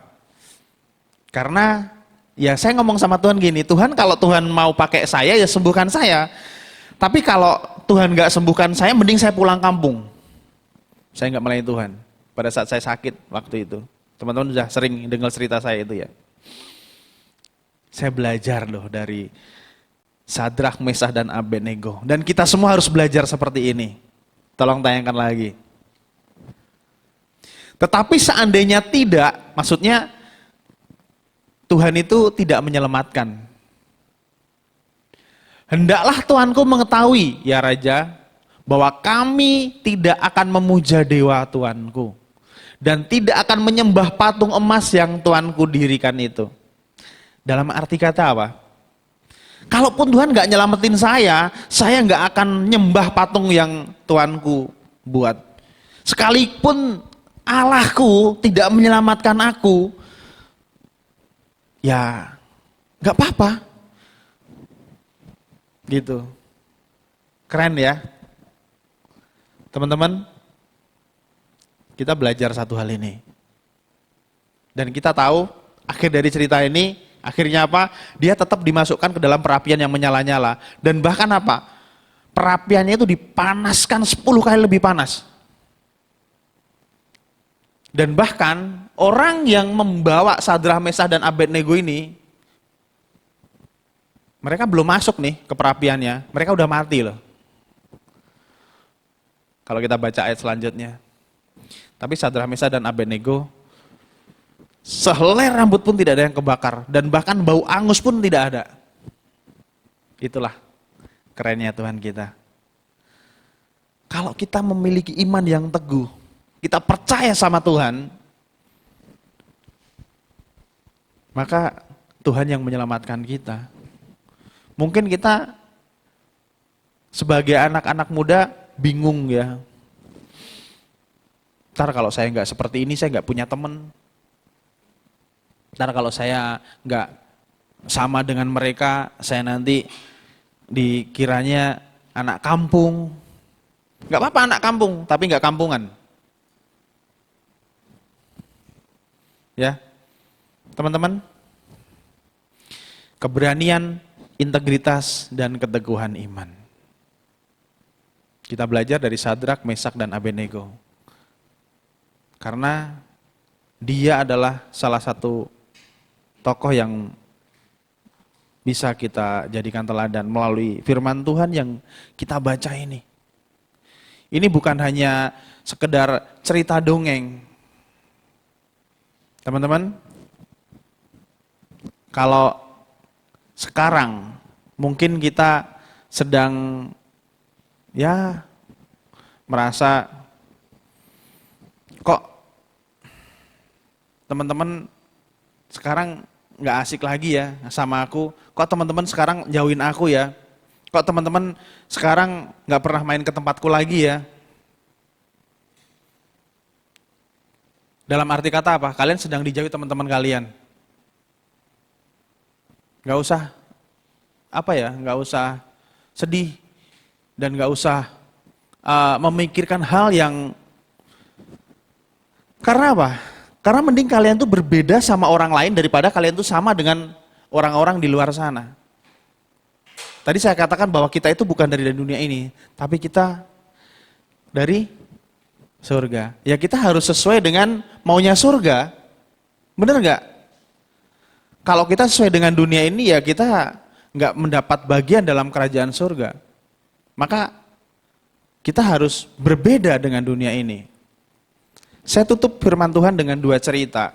Karena ya saya ngomong sama Tuhan gini, Tuhan kalau Tuhan mau pakai saya ya sembuhkan saya. Tapi kalau Tuhan nggak sembuhkan saya, mending saya pulang kampung. Saya nggak melayani Tuhan pada saat saya sakit waktu itu. Teman-teman sudah sering dengar cerita saya itu ya. Saya belajar loh dari Sadrak, Mesah, dan Abednego. Dan kita semua harus belajar seperti ini. Tolong tayangkan lagi. Tetapi seandainya tidak, maksudnya Tuhan itu tidak menyelamatkan. Hendaklah Tuanku mengetahui, ya Raja, bahwa kami tidak akan memuja dewa Tuanku dan tidak akan menyembah patung emas yang Tuanku dirikan itu. Dalam arti kata apa? Kalaupun Tuhan nggak nyelamatin saya nggak akan nyembah patung yang Tuanku buat. Sekalipun Allahku tidak menyelamatkan aku, ya nggak apa-apa. Gitu. Keren ya. Teman-teman, kita belajar satu hal ini. Dan kita tahu, akhir dari cerita ini, akhirnya apa? Dia tetap dimasukkan ke dalam perapian yang menyala-nyala. Dan bahkan apa? Perapiannya itu dipanaskan 10 kali lebih panas. Dan bahkan, orang yang membawa Sadrak, Mesah, dan Abednego ini, mereka belum masuk nih ke perapiannya, mereka udah mati loh. Kalau kita baca ayat selanjutnya. Tapi Sadrak, Mesah, dan Abednego, sehelai rambut pun tidak ada yang kebakar. Dan bahkan bau angus pun tidak ada. Itulah kerennya Tuhan kita. Kalau kita memiliki iman yang teguh, kita percaya sama Tuhan, maka Tuhan yang menyelamatkan kita. Mungkin kita sebagai anak-anak muda bingung ya. Ntar kalau saya nggak seperti ini, saya nggak punya teman. Ntar kalau saya nggak sama dengan mereka, saya nanti dikiranya anak kampung. Nggak apa-apa anak kampung, tapi nggak kampungan. Ya, teman-teman, keberanian, integritas, dan keteguhan iman. Kita belajar dari Sadrak, Mesak, dan Abednego. Karena dia adalah salah satu tokoh yang bisa kita jadikan teladan melalui firman Tuhan yang kita baca ini. Ini bukan hanya sekedar cerita dongeng. Teman-teman, kalau sekarang mungkin kita sedang ya merasa kok teman-teman sekarang nggak asik lagi ya sama aku, kok teman-teman sekarang jauhin aku ya, kok teman-teman sekarang nggak pernah main ke tempatku lagi ya. Dalam arti kata apa? Kalian sedang dijauhi teman-teman kalian. Nggak usah nggak usah sedih. Dan gak usah memikirkan hal yang, karena apa? Karena mending kalian tuh berbeda sama orang lain daripada kalian tuh sama dengan orang-orang di luar sana. Tadi saya katakan bahwa kita itu bukan dari dunia ini, tapi kita dari surga. Ya kita harus sesuai dengan maunya surga, bener gak? Kalau kita sesuai dengan dunia ini ya kita gak mendapat bagian dalam kerajaan surga. Maka kita harus berbeda dengan dunia ini. Saya tutup firman Tuhan dengan 2 cerita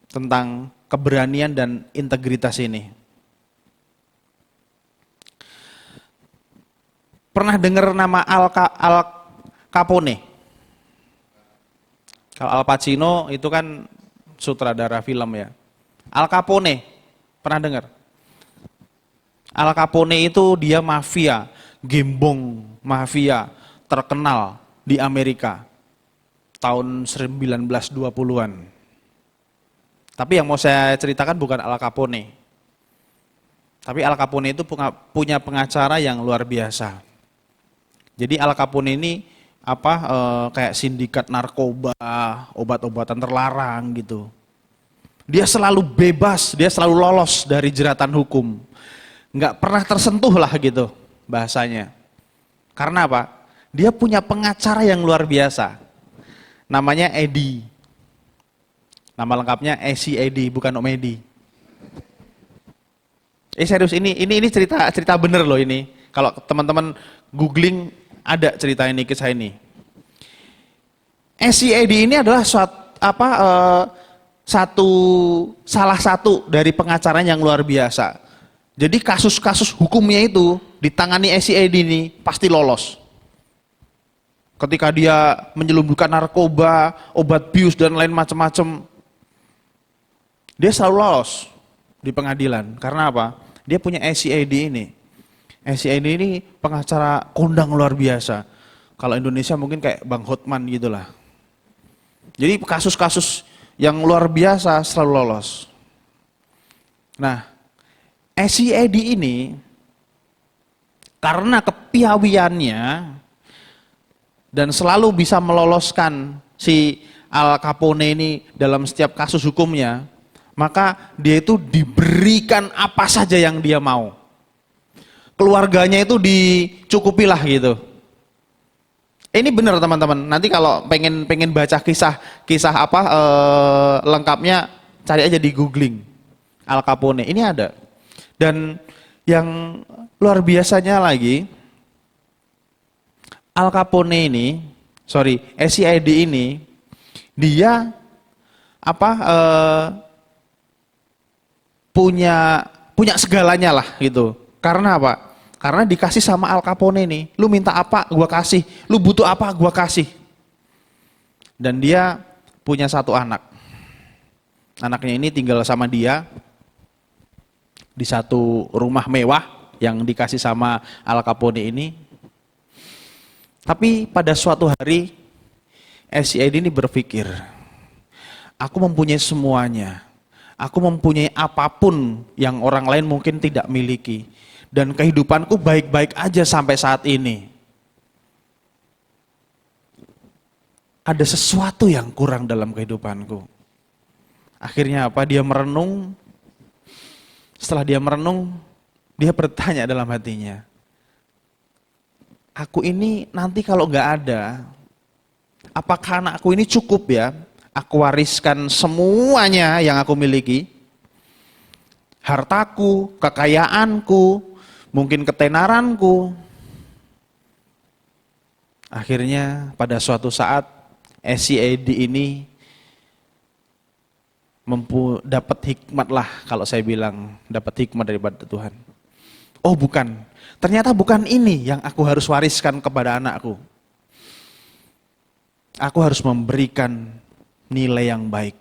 tentang keberanian dan integritas ini. Pernah dengar nama Al Capone? Kalau Al Pacino itu kan sutradara film ya. Al Capone, pernah dengar? Al Capone itu dia mafia, gembong mafia terkenal di Amerika tahun 1920-an. Tapi yang mau saya ceritakan bukan Al Capone. Tapi Al Capone itu punya pengacara yang luar biasa. Jadi Al Capone ini kayak sindikat narkoba, obat-obatan terlarang gitu. Dia selalu bebas, dia selalu lolos dari jeratan hukum. Nggak pernah tersentuh lah gitu bahasanya. Karena apa? Dia punya pengacara yang luar biasa. Namanya Eddie. Nama lengkapnya Esi Eddie, bukan Om Edi. Serius, ini cerita bener loh ini. Kalau teman-teman googling ada cerita ini, kisah ini. Esi Eddie ini adalah salah satu dari pengacara yang luar biasa. Jadi kasus-kasus hukumnya itu ditangani Esi Eddie ini pasti lolos. Ketika dia menyelundupkan narkoba, obat bius dan lain macam-macam, dia selalu lolos di pengadilan. Karena apa? Dia punya Esi Eddie ini. Esi Eddie ini pengacara kondang luar biasa. Kalau Indonesia mungkin kayak Bang Hotman gitulah. Jadi kasus-kasus yang luar biasa selalu lolos. Nah, Esi Eddie ini karena kepiawiannya dan selalu bisa meloloskan si Al Capone ini dalam setiap kasus hukumnya, maka dia itu diberikan apa saja yang dia mau. Keluarganya itu dicukupilah gitu. Ini benar teman-teman. Nanti kalau pengen baca kisah lengkapnya, cari aja di googling Al Capone. Ini ada. Dan yang luar biasanya lagi, Al Capone ini, Esi Eddie ini, dia punya segalanya lah gitu. Karena apa? Karena dikasih sama Al Capone ini, lu minta apa gua kasih, lu butuh apa gua kasih. Dan dia punya satu anak. Anaknya ini tinggal sama dia di satu rumah mewah yang dikasih sama Al Capone ini. Tapi pada suatu hari Esi Eddie ini berpikir, aku mempunyai semuanya. Aku mempunyai apapun yang orang lain mungkin tidak miliki. Dan kehidupanku baik-baik aja sampai saat ini. Ada sesuatu yang kurang dalam kehidupanku. Akhirnya apa? Dia merenung. Setelah dia merenung, dia bertanya dalam hatinya, aku ini nanti kalau nggak ada, apakah anakku ini cukup ya? Aku wariskan semuanya yang aku miliki, hartaku, kekayaanku, mungkin ketenaranku. Akhirnya pada suatu saat Esi Eddie ini dapat hikmat lah, kalau saya bilang dapat hikmat daripada Tuhan. Oh bukan, ternyata bukan ini yang aku harus wariskan kepada anakku. Aku harus memberikan nilai yang baik.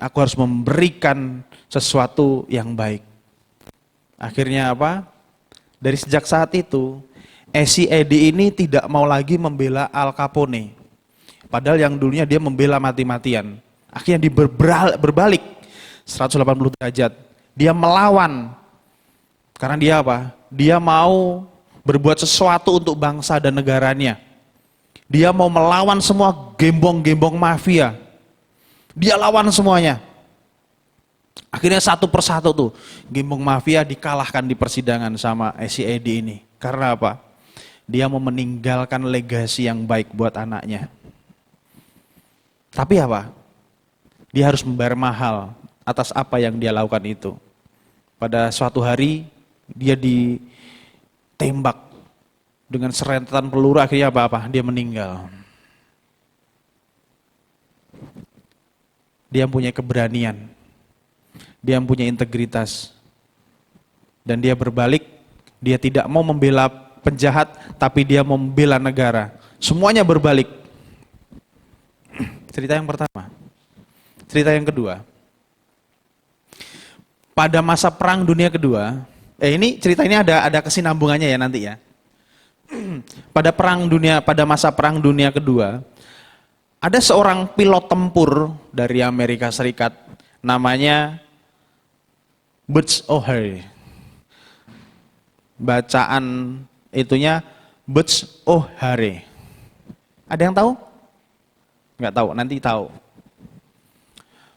Aku harus memberikan sesuatu yang baik. Akhirnya apa? Dari sejak saat itu, Esi Eddie ini tidak mau lagi membela Al Capone. Padahal yang dulunya dia membela mati-matian. Akhirnya dia berbalik 180 derajat. Dia melawan. Karena dia apa? Dia mau berbuat sesuatu untuk bangsa dan negaranya. Dia mau melawan semua gembong-gembong mafia. Dia lawan semuanya. Akhirnya satu persatu tuh gembong mafia dikalahkan di persidangan sama Esi Eddie ini. Karena apa? Dia mau meninggalkan legasi yang baik buat anaknya. Tapi apa? Dia harus membayar mahal atas apa yang dia lakukan itu. Pada suatu hari dia ditembak dengan serentetan peluru, akhirnya apa? Dia meninggal. Dia punya keberanian. Dia punya integritas. Dan dia berbalik, dia tidak mau membela penjahat, tapi dia mau membela negara. Semuanya berbalik. Cerita yang pertama. Cerita yang kedua. Pada masa Perang Dunia Kedua, cerita ini ada kesinambungannya ya nanti ya. Pada masa Perang Dunia Kedua, ada seorang pilot tempur dari Amerika Serikat namanya Butz O'Hare. Bacaan itunya Butz O'Hare. Ada yang tahu? Nggak tahu, nanti tahu.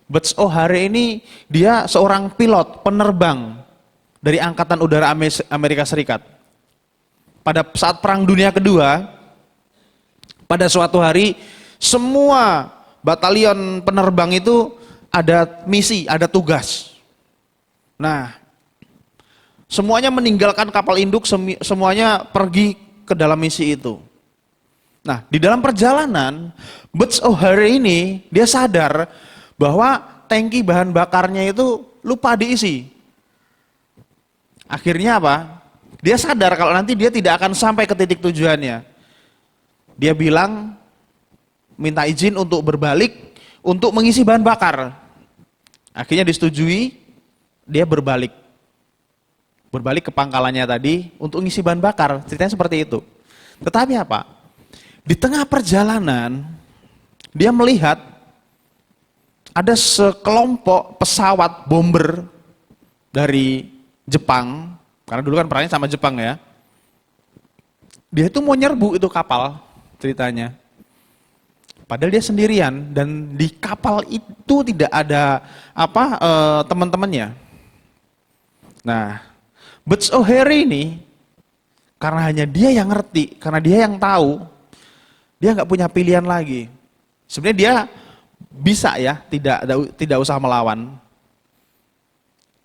Butz O'Hare ini dia seorang pilot penerbang dari Angkatan Udara Amerika Serikat. Pada saat Perang Dunia Kedua, pada suatu hari semua batalion penerbang itu ada misi, ada tugas. Nah, semuanya meninggalkan kapal induk, semuanya pergi ke dalam misi itu. Nah, di dalam perjalanan, Butz O'Hare ini dia sadar bahwa tangki bahan bakarnya itu lupa diisi. Akhirnya apa? Dia sadar kalau nanti dia tidak akan sampai ke titik tujuannya. Dia bilang, minta izin untuk berbalik, untuk mengisi bahan bakar. Akhirnya disetujui, dia berbalik. Berbalik ke pangkalannya tadi untuk mengisi bahan bakar. Ceritanya seperti itu. Tetapi apa? Di tengah perjalanan, dia melihat ada sekelompok pesawat bomber dari Jepang, karena dulu kan perangnya sama Jepang ya. Dia itu mau nyerbu itu kapal, ceritanya. Padahal dia sendirian dan di kapal itu tidak ada teman-temannya. Nah, Butz O'Hare ini karena hanya dia yang ngerti, karena dia yang tahu, dia nggak punya pilihan lagi. Sebenarnya dia bisa ya, tidak usah melawan.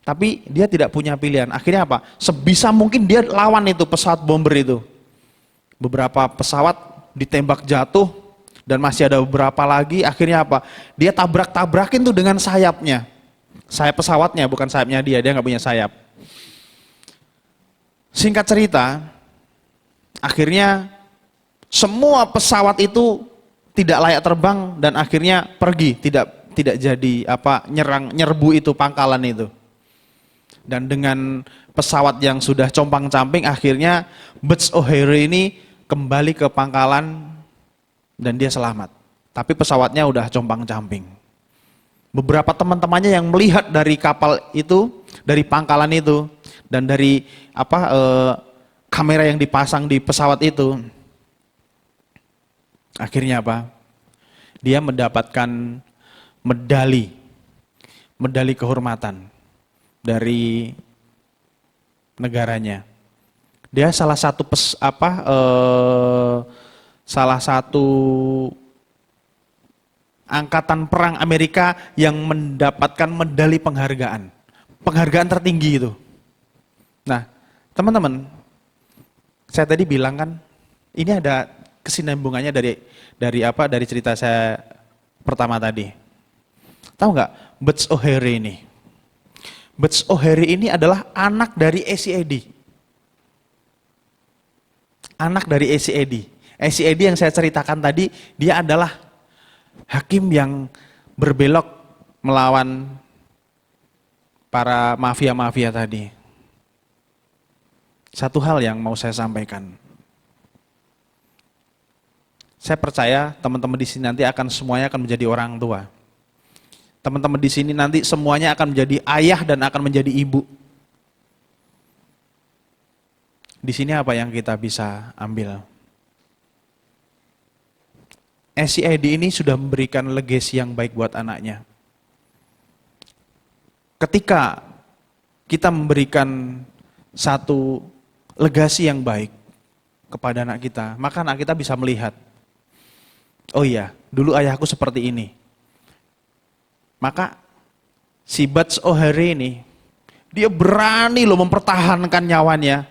Tapi dia tidak punya pilihan. Akhirnya apa? Sebisa mungkin dia lawan itu pesawat bomber itu. Beberapa pesawat ditembak jatuh dan masih ada beberapa lagi. Akhirnya apa? Dia tabrak-tabrakin tuh dengan sayapnya. Sayap pesawatnya, bukan sayapnya dia nggak punya sayap. Singkat cerita, akhirnya semua pesawat itu tidak layak terbang dan akhirnya pergi, tidak jadi nyerbu itu pangkalan itu. Dan dengan pesawat yang sudah compang-camping, akhirnya Butz O'Hare ini kembali ke pangkalan dan dia selamat. Tapi pesawatnya udah compang-camping. Beberapa teman-temannya yang melihat dari kapal itu, dari pangkalan itu, dan dari kamera yang dipasang di pesawat itu, akhirnya apa? Dia mendapatkan medali kehormatan dari negaranya. Dia salah satu angkatan perang Amerika yang mendapatkan medali penghargaan tertinggi itu. Nah, teman-teman, saya tadi bilang kan, ini ada kesinambungannya dari cerita saya pertama tadi. Tahu nggak Butz O'Hare ini? Butz O'Hare ini adalah anak dari ACAD. Anak dari ACAD. ACAD yang saya ceritakan tadi, dia adalah hakim yang berbelok melawan para mafia-mafia tadi. Satu hal yang mau saya sampaikan. Saya percaya teman-teman di sini nanti semuanya akan menjadi orang tua. Teman-teman di sini nanti semuanya akan menjadi ayah dan akan menjadi ibu. Di sini apa yang kita bisa ambil? SCID ini sudah memberikan legacy yang baik buat anaknya. Ketika kita memberikan satu legasi yang baik kepada anak kita, maka anak kita bisa melihat, oh iya, dulu ayahku seperti ini. Maka si Butz O'Hare ini, dia berani loh mempertahankan nyawanya.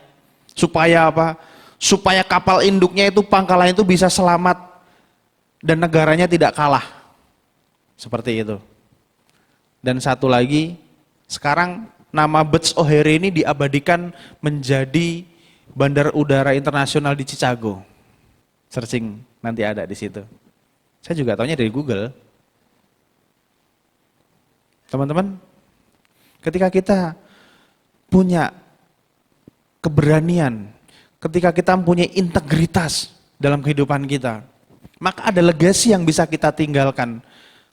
Supaya apa? Supaya kapal induknya itu, pangkalan itu bisa selamat dan negaranya tidak kalah. Seperti itu. Dan satu lagi, sekarang nama Butz O'Hare ini diabadikan menjadi Bandar Udara Internasional di Chicago. Searching nanti ada di situ. Saya juga taunya dari Google. Teman-teman, ketika kita punya keberanian, ketika kita mempunyai integritas dalam kehidupan kita, maka ada legasi yang bisa kita tinggalkan.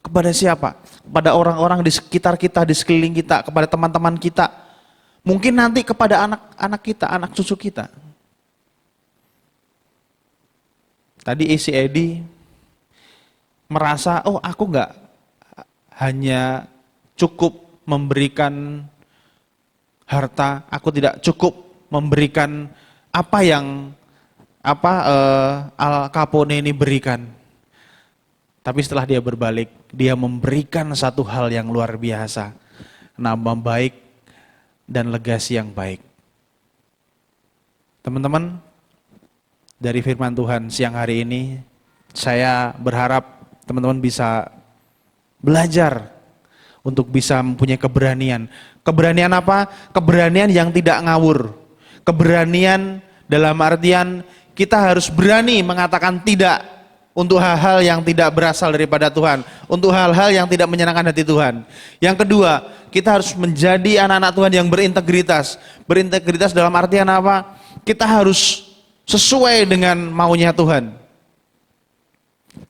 Kepada siapa? Kepada orang-orang di sekitar kita, di sekeliling kita, kepada teman-teman kita. Mungkin nanti kepada anak-anak kita, anak cucu kita. Tadi si Edi merasa, oh aku enggak hanya cukup memberikan harta, aku tidak cukup memberikan apa yang Al Capone ini berikan. Tapi setelah dia berbalik, dia memberikan satu hal yang luar biasa, nama baik dan legasi yang baik. Teman-teman, dari firman Tuhan siang hari ini, saya berharap teman-teman bisa belajar untuk bisa mempunyai keberanian. Keberanian apa? Keberanian yang tidak ngawur. Keberanian dalam artian kita harus berani mengatakan tidak untuk hal-hal yang tidak berasal daripada Tuhan, untuk hal-hal yang tidak menyenangkan hati Tuhan. Yang kedua, kita harus menjadi anak-anak Tuhan yang berintegritas. Berintegritas dalam artian apa? Kita harus sesuai dengan maunya Tuhan.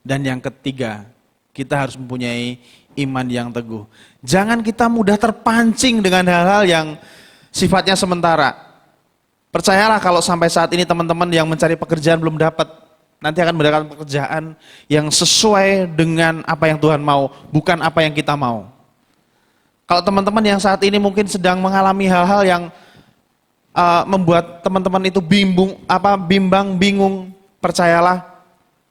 Dan yang ketiga, kita harus mempunyai iman yang teguh. Jangan kita mudah terpancing dengan hal-hal yang sifatnya sementara. Percayalah kalau sampai saat ini teman-teman yang mencari pekerjaan belum dapat, nanti akan mendapatkan pekerjaan yang sesuai dengan apa yang Tuhan mau, bukan apa yang kita mau. Kalau teman-teman yang saat ini mungkin sedang mengalami hal-hal yang membuat teman-teman itu bimbang, bingung, percayalah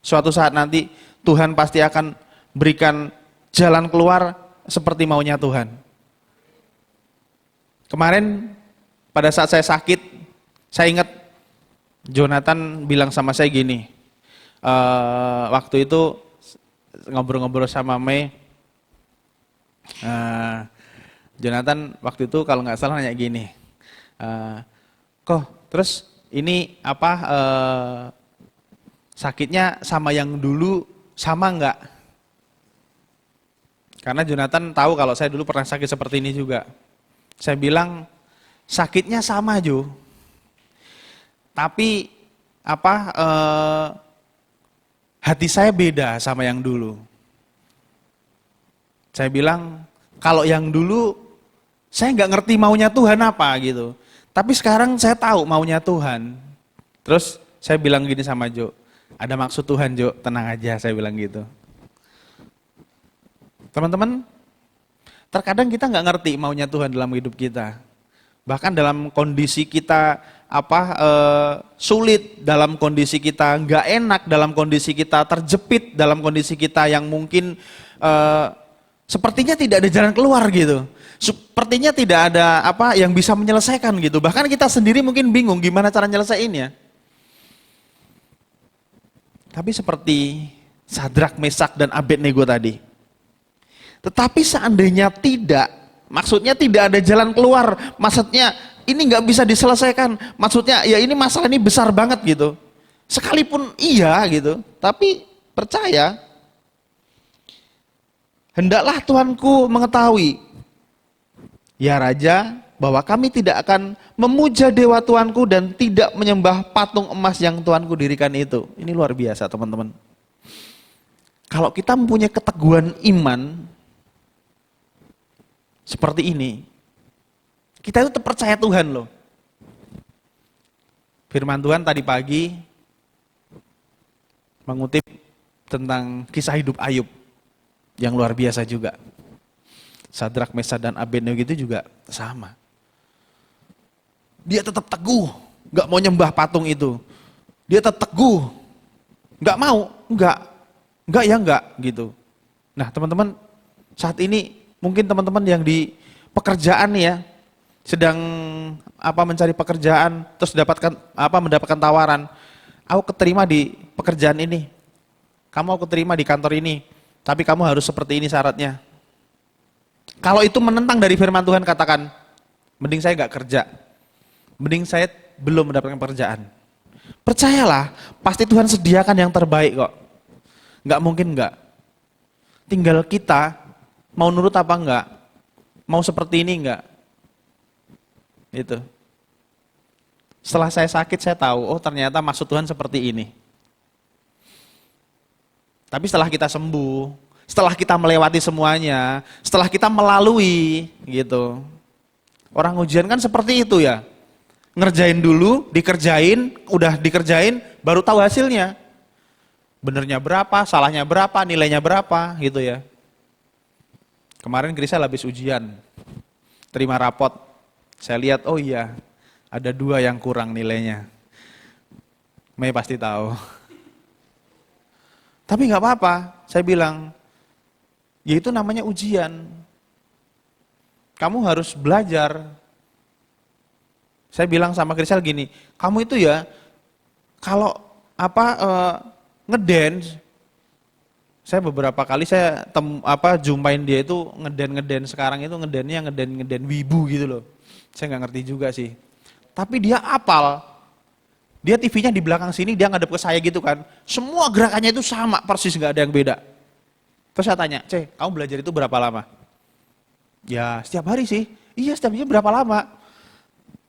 suatu saat nanti Tuhan pasti akan berikan jalan keluar seperti maunya Tuhan. Kemarin pada saat saya sakit, saya ingat Jonathan bilang sama saya gini, waktu itu ngobrol-ngobrol sama Mei, Jonathan waktu itu kalau nggak salah nanya gini, terus ini sakitnya sama yang dulu sama nggak? Karena Jonathan tahu kalau saya dulu pernah sakit seperti ini juga. Saya bilang sakitnya sama Jo, tapi hati saya beda sama yang dulu. Saya bilang kalau yang dulu saya nggak ngerti maunya Tuhan apa gitu. Tapi sekarang saya tahu maunya Tuhan. Terus saya bilang gini sama Jo, ada maksud Tuhan Jo, tenang aja, saya bilang gitu. Teman-teman, terkadang kita nggak ngerti maunya Tuhan dalam hidup kita. Bahkan dalam kondisi kita sulit, dalam kondisi kita nggak enak, dalam kondisi kita terjepit, dalam kondisi kita yang mungkin sepertinya tidak ada jalan keluar gitu. Sepertinya tidak ada yang bisa menyelesaikan gitu. Bahkan kita sendiri mungkin bingung gimana cara nyelesainnya. Tapi seperti Sadrak, Mesak, dan Abednego tadi. Tetapi seandainya tidak, maksudnya tidak ada jalan keluar, maksudnya ini nggak bisa diselesaikan, maksudnya ya ini masalah ini besar banget gitu. Sekalipun iya gitu, tapi percaya, hendaklah Tuanku mengetahui, ya Raja, bahwa kami tidak akan memuja dewa Tuanku dan tidak menyembah patung emas yang Tuanku dirikan itu. Ini luar biasa teman-teman. Kalau kita mempunyai keteguhan iman seperti ini, kita itu percaya Tuhan loh. Firman Tuhan tadi pagi mengutip tentang kisah hidup Ayub yang luar biasa juga. Sadrak, Mesak, dan Abednego itu juga sama. Dia tetap teguh, nggak mau nyembah patung itu. Dia tetap teguh, nggak mau, nggak ya nggak gitu. Nah teman-teman, saat ini mungkin teman-teman yang di pekerjaan ya, sedang mencari pekerjaan, terus mendapatkan tawaran, aku keterima di pekerjaan ini, kamu aku terima di kantor ini, tapi kamu harus seperti ini syaratnya. Kalau itu menentang dari firman Tuhan, katakan, mending saya nggak kerja, mending saya belum mendapatkan pekerjaan. Percayalah, pasti Tuhan sediakan yang terbaik kok. Nggak mungkin nggak. Tinggal kita mau nurut apa enggak. Mau seperti ini enggak? Itu. Setelah saya sakit saya tahu, oh ternyata maksud Tuhan seperti ini. Tapi setelah kita sembuh, setelah kita melewati semuanya, setelah kita melalui gitu. Orang ujian kan seperti itu ya. Ngerjain dulu, dikerjain, udah dikerjain, baru tahu hasilnya. Benernya berapa, salahnya berapa, nilainya berapa gitu ya. Kemarin Krisel habis ujian, terima rapot. Saya lihat, oh iya, ada 2 yang kurang nilainya. Mei pasti tahu. Tapi nggak apa-apa, saya bilang, ya itu namanya ujian. Kamu harus belajar. Saya bilang sama Krisel gini, kamu itu ya kalau ngedance, saya beberapa kali jumpain dia itu ngeden sekarang itu ngeden wibu gitu loh. Saya nggak ngerti juga sih. Tapi dia apal. Dia TV-nya di belakang sini, dia ngadep ke saya gitu kan. Semua gerakannya itu sama, persis nggak ada yang beda. Terus saya tanya, kamu belajar itu berapa lama? Ya setiap hari sih. Iya setiap hari berapa lama?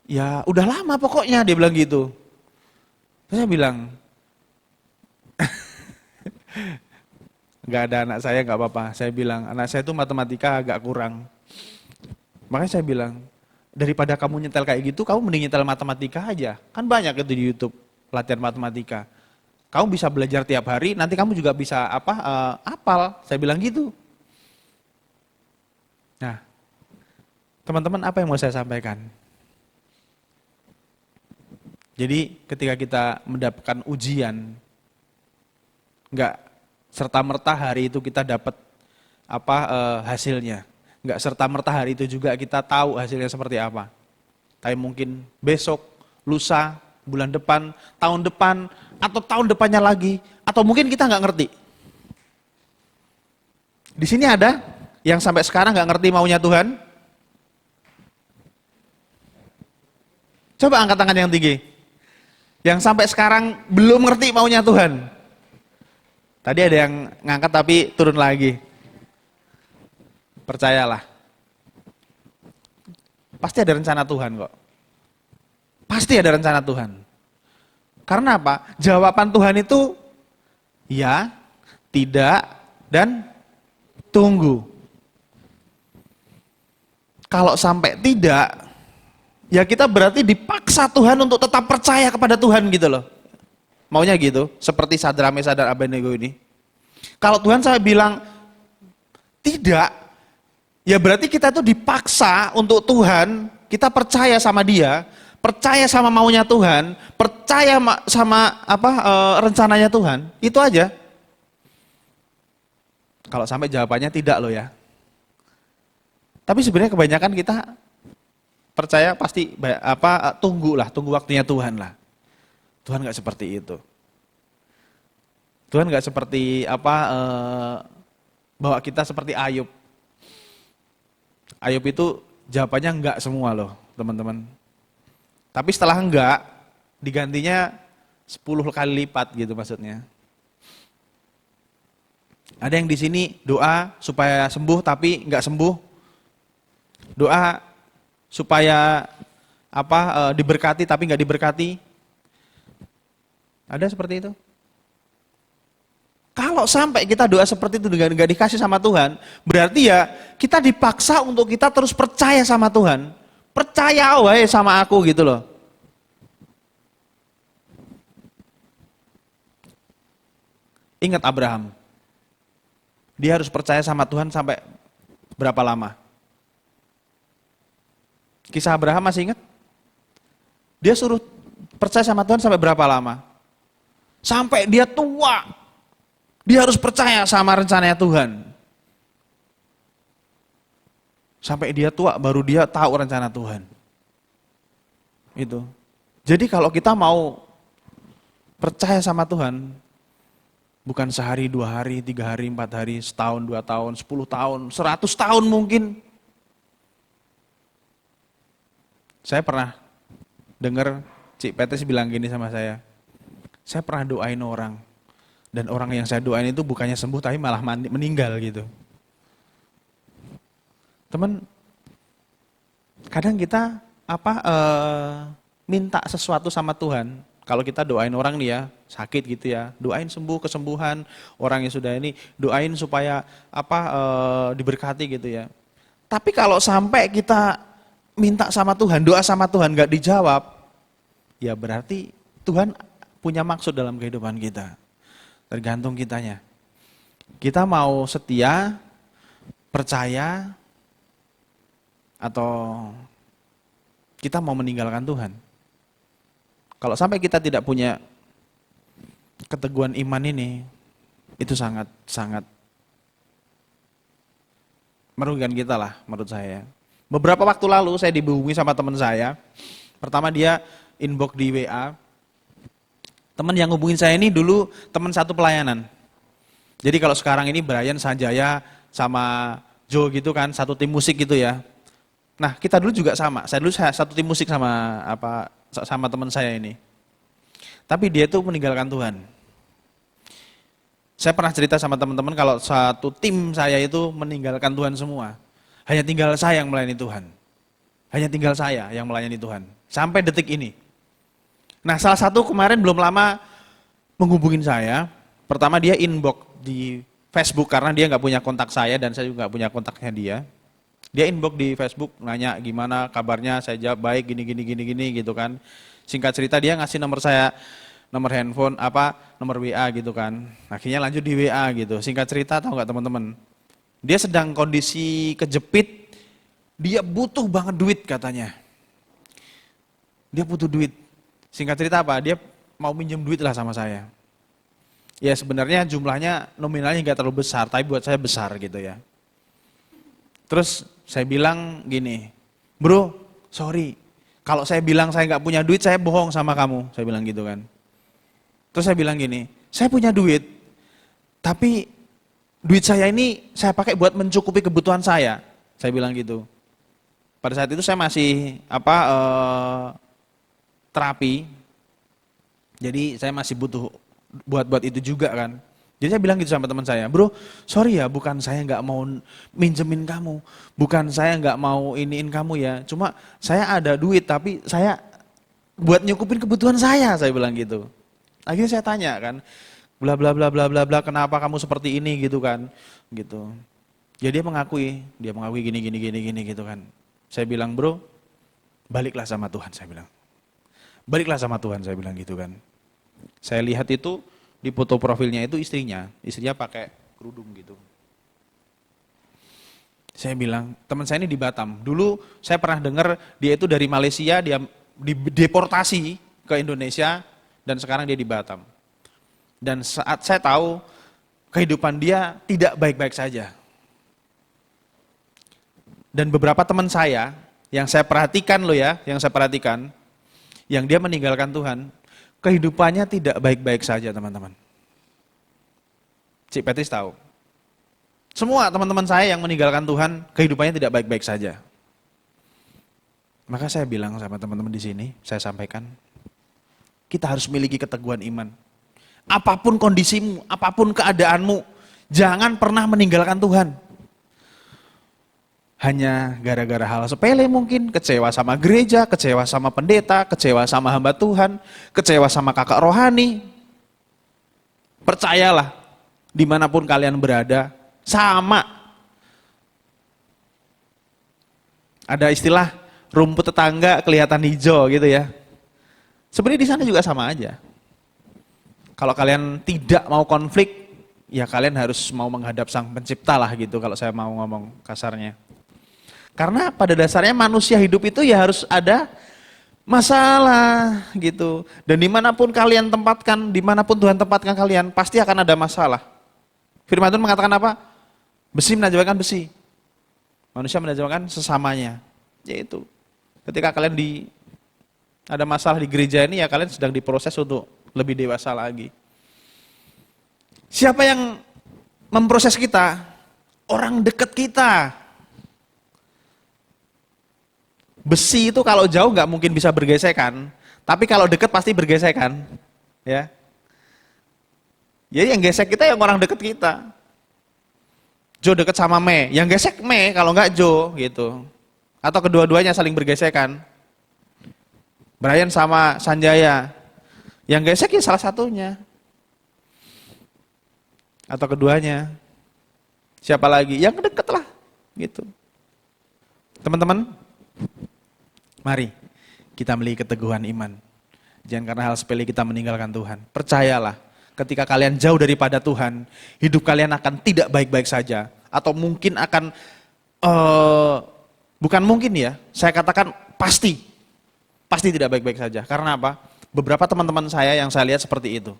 Ya udah lama pokoknya, dia bilang gitu. Terus saya bilang, nggak ada anak saya nggak apa-apa. Saya bilang, anak saya itu matematika agak kurang. Makanya saya bilang, daripada kamu nyetel kayak gitu, kamu mending nyetel matematika aja. Kan banyak itu di YouTube, latihan matematika. Kamu bisa belajar tiap hari, nanti kamu juga bisa apal. Saya bilang gitu. Nah, teman-teman apa yang mau saya sampaikan? Jadi ketika kita mendapatkan ujian, enggak serta-merta hari itu kita dapat hasilnya. Enggak serta-merta hari itu juga kita tahu hasilnya seperti apa. Tapi mungkin besok, lusa, bulan depan, atau tahun depannya lagi, atau mungkin kita nggak ngerti. Di sini ada yang sampai sekarang nggak ngerti maunya Tuhan? Coba angkat tangan yang tinggi. Yang sampai sekarang belum ngerti maunya Tuhan. Tadi ada yang ngangkat tapi turun lagi. Percayalah. Pasti ada rencana Tuhan kok. Pasti ada rencana Tuhan. Karena apa? Jawaban Tuhan itu ya, tidak, dan tunggu. Kalau sampai tidak, ya kita berarti dipaksa Tuhan untuk tetap percaya kepada Tuhan gitu loh. Maunya gitu, seperti Sadrak, Mesak, dan Abednego ini. Kalau Tuhan saya bilang tidak, ya berarti kita itu dipaksa untuk Tuhan, kita percaya sama Dia, percaya sama maunya Tuhan, percaya sama rencananya Tuhan, itu aja. Kalau sampai jawabannya tidak loh ya. Tapi sebenarnya kebanyakan kita percaya pasti tunggu waktunya Tuhan lah. Tuhan nggak seperti itu. Tuhan nggak seperti bahwa kita seperti Ayub. Ayub itu jawabannya enggak semua loh, teman-teman. Tapi setelah enggak, digantinya 10 kali lipat gitu maksudnya. Ada yang di sini doa supaya sembuh tapi enggak sembuh. Doa supaya diberkati tapi enggak diberkati. Ada seperti itu? Kalau sampai kita doa seperti itu enggak dikasih sama Tuhan, berarti ya kita dipaksa untuk kita terus percaya sama Tuhan. Percaya wae sama aku gitu loh. Ingat Abraham. Dia harus percaya sama Tuhan sampai berapa lama? Kisah Abraham masih ingat? Dia suruh percaya sama Tuhan sampai berapa lama? Sampai dia tua. Dia harus percaya sama rencananya Tuhan. Sampai dia tua baru dia tahu rencana Tuhan. Itu. Jadi kalau kita mau percaya sama Tuhan, bukan sehari, 2 hari, 3 hari, 4 hari, setahun, 2 tahun, 10 tahun, 100 tahun mungkin. Saya pernah dengar Cik Petrus bilang gini sama saya pernah doain orang, dan orang yang saya doain itu bukannya sembuh tapi malah meninggal gitu. Teman, Kadang kita minta sesuatu sama Tuhan. Kalau kita doain orang nih ya, sakit gitu ya, doain sembuh, kesembuhan, orang yang sudah ini, doain supaya diberkati gitu ya. Tapi kalau sampai kita minta sama Tuhan, doa sama Tuhan gak dijawab, ya berarti Tuhan punya maksud dalam kehidupan kita. Tergantung kitanya. Kita mau setia, percaya, atau kita mau meninggalkan Tuhan. Kalau sampai kita tidak punya keteguhan iman ini, itu sangat merugikan kita lah menurut saya. Beberapa waktu lalu saya dihubungi sama teman saya. Pertama dia inbox di WA. Teman yang hubungin saya ini dulu teman satu pelayanan. Jadi kalau sekarang ini Brian Sanjaya sama Joe gitu kan, satu tim musik gitu ya. Nah kita dulu juga sama, saya dulu satu tim musik sama teman saya ini. Tapi dia tuh meninggalkan Tuhan. Saya pernah cerita sama teman-teman kalau satu tim saya itu meninggalkan Tuhan semua. Hanya tinggal saya yang melayani Tuhan. Hanya tinggal saya yang melayani Tuhan. Sampai detik ini. Nah salah satu kemarin belum lama menghubungin saya. Pertama dia inbox di Facebook karena dia nggak punya kontak saya dan saya juga nggak punya kontaknya dia. Dia inbox di Facebook nanya gimana kabarnya, saya jawab baik gini gitu kan. Singkat cerita dia ngasih nomor saya, nomor handphone nomor WA gitu kan. Akhirnya lanjut di WA gitu. Singkat cerita tahu nggak teman-teman? Dia sedang kondisi kejepit, dia butuh banget duit katanya. Dia butuh duit. Singkat cerita dia mau minjem duit lah sama saya. Ya sebenarnya jumlahnya nominalnya nggak terlalu besar, tapi buat saya besar gitu ya. Terus saya bilang gini, bro, sorry, kalau saya bilang saya nggak punya duit, saya bohong sama kamu, saya bilang gitu kan. Terus saya bilang gini, saya punya duit, tapi duit saya ini saya pakai buat mencukupi kebutuhan saya bilang gitu. Pada saat itu saya masih terapi, jadi saya masih butuh buat itu juga kan. Jadi saya bilang gitu sama teman saya, bro, sorry ya, bukan saya nggak mau minjemin kamu, bukan saya nggak mau iniin kamu ya, cuma saya ada duit tapi saya buat nyukupin kebutuhan saya bilang gitu. Akhirnya saya tanya kan, bla bla bla bla bla bla, kenapa kamu seperti ini gitu kan, gitu. Ya dia mengakui gini gitu kan. Saya bilang, bro, baliklah sama Tuhan, saya bilang. Baliklah sama Tuhan, saya bilang gitu kan. Saya lihat itu di foto profilnya itu istrinya pakai kerudung gitu. Saya bilang, teman saya ini di Batam. Dulu saya pernah dengar dia itu dari Malaysia, dia dideportasi ke Indonesia dan sekarang dia di Batam. Dan saat saya tahu kehidupan dia tidak baik-baik saja. Dan beberapa teman saya yang saya perhatikan yang dia meninggalkan Tuhan, kehidupannya tidak baik-baik saja teman-teman. Cik Petris tahu. Semua teman-teman saya yang meninggalkan Tuhan, kehidupannya tidak baik-baik saja. Maka saya bilang sama teman-teman di sini, saya sampaikan, kita harus miliki keteguhan iman. Apapun kondisimu, apapun keadaanmu, jangan pernah meninggalkan Tuhan. Hanya gara-gara hal sepele mungkin, kecewa sama gereja, kecewa sama pendeta, kecewa sama hamba Tuhan, kecewa sama kakak rohani. Percayalah, dimanapun kalian berada, sama. Ada istilah rumput tetangga kelihatan hijau gitu ya. Sebenarnya di sana juga sama aja. Kalau kalian tidak mau konflik, ya kalian harus mau menghadap Sang Pencipta lah gitu kalau saya mau ngomong kasarnya. Karena pada dasarnya manusia hidup itu ya harus ada masalah gitu. Dan dimanapun kalian tempatkan, dimanapun Tuhan tempatkan kalian, pasti akan ada masalah. Firman Tuhan mengatakan apa? Besi menajamkan besi. Manusia menajamkan sesamanya. Yaitu ketika kalian ada masalah di gereja ini ya kalian sedang diproses untuk lebih dewasa lagi. Siapa yang memproses kita? Orang dekat kita. Besi itu kalau jauh nggak mungkin bisa bergesekan, tapi kalau dekat pasti bergesekan, ya. Jadi yang gesek kita yang orang dekat kita. Jo dekat sama Me, yang gesek Me kalau nggak Jo gitu. Atau kedua-duanya saling bergesekan? Brian sama Sanjaya. Yang gesek ya salah satunya. Atau keduanya. Siapa lagi? Yang deket lah. Gitu. Teman-teman, mari kita memiliki keteguhan iman. Jangan karena hal sepele kita meninggalkan Tuhan. Percayalah, ketika kalian jauh daripada Tuhan, hidup kalian akan tidak baik-baik saja. Atau mungkin akan, bukan mungkin ya, saya katakan pasti tidak baik-baik saja. Karena apa? Beberapa teman-teman saya yang saya lihat seperti itu.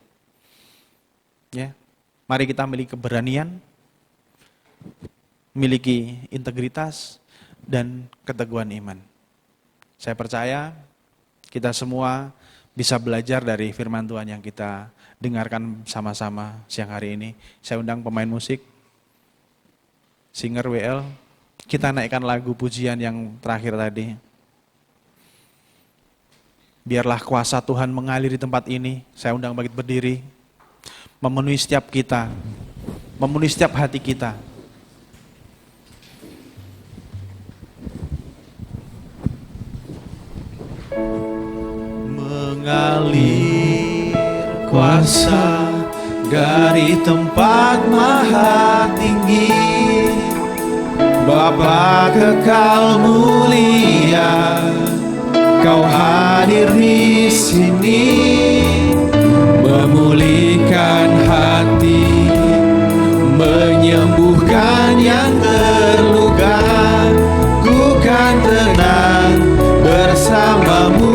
Ya, mari kita memiliki keberanian, memiliki integritas, dan keteguhan iman. Saya percaya kita semua bisa belajar dari firman Tuhan yang kita dengarkan sama-sama siang hari ini. Saya undang pemain musik, singer WL, kita naikkan lagu pujian yang terakhir tadi. Biarlah kuasa Tuhan mengalir di tempat ini. Saya undang bangkit berdiri, memenuhi setiap kita, memenuhi setiap hati kita. Mengalir kuasa dari tempat maha tinggi, Bapa kekal mulia, Kau hadir di sini, memulihkan hati, menyembuhkan yang terluka. Ku kan tenang bersamamu,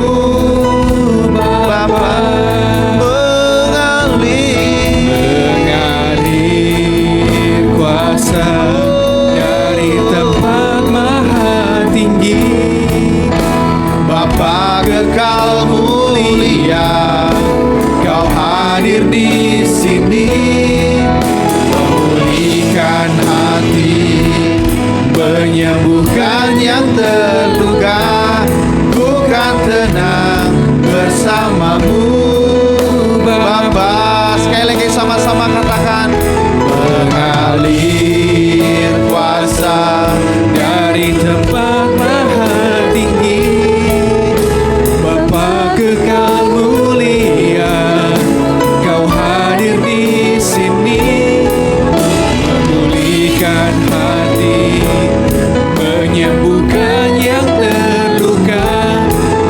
Bapa. Mengalir kuasa dari tempat maha tinggi, Bapa kekal mulia, Kau hadir di sini, memulihkan hati, menyembuhkan yang terluka. Ku kan tenang bersamamu, Bapa. Sekali lagi sama-sama katakan, mengalir kuasa dari tempat maha tinggi, kekal mulia, Kau hadir di sini, memulihkan hati, menyembuhkan yang terluka.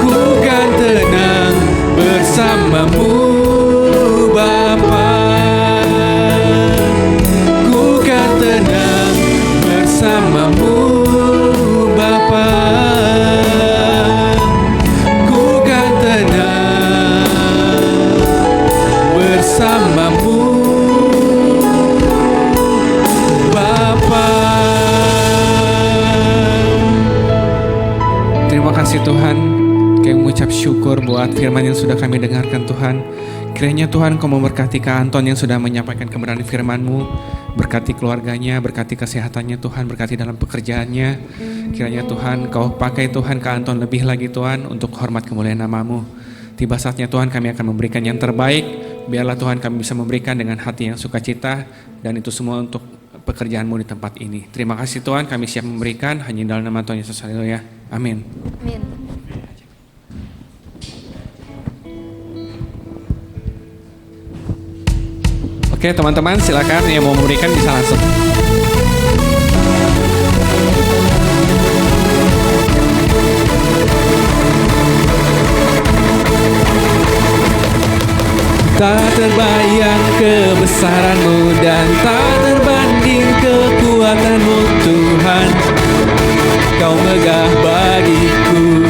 Ku kan tenang bersamamu, Bapa. Ku kan tenang bersamamu, Bapa. Bersamamu, Bapa. Terima kasih Tuhan, kami mengucap syukur buat firman yang sudah kami dengarkan Tuhan. Kiranya Tuhan Kau memberkati Kak Anton yang sudah menyampaikan kebenaran firman-Mu. Berkati keluarganya, berkati kesehatannya Tuhan, berkati dalam pekerjaannya. Kiranya Tuhan Kau pakai Tuhan Kak Anton lebih lagi Tuhan untuk hormat kemuliaan nama-Mu. Tiba saatnya Tuhan kami akan memberikan yang terbaik. Biarlah Tuhan kami bisa memberikan dengan hati yang sukacita, dan itu semua untuk pekerjaan-Mu di tempat ini. Terima kasih Tuhan, kami siap memberikan hanya dalam nama Tuhan Yesus. Haleluya. Amin. Amin. Oke teman-teman, silakan yang mau memberikan bisa langsung. Tak terbayang kebesaran-Mu dan tak terbanding kekuatan-Mu Tuhan. Kau megah bagiku,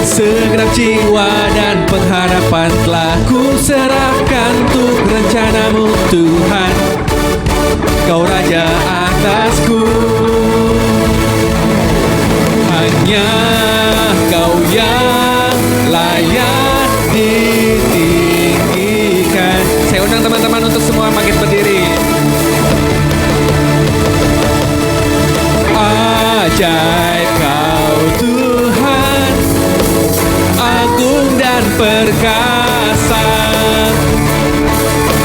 segenap jiwa dan pengharapan telah ku serahkan untuk rencana-Mu Tuhan. Kau Raja atasku, hanya Kau yang layak ditinggikan. Saya undang teman-teman untuk semua bangkit berdiri. Ajaib Kau Tuhan, agung dan perkasa.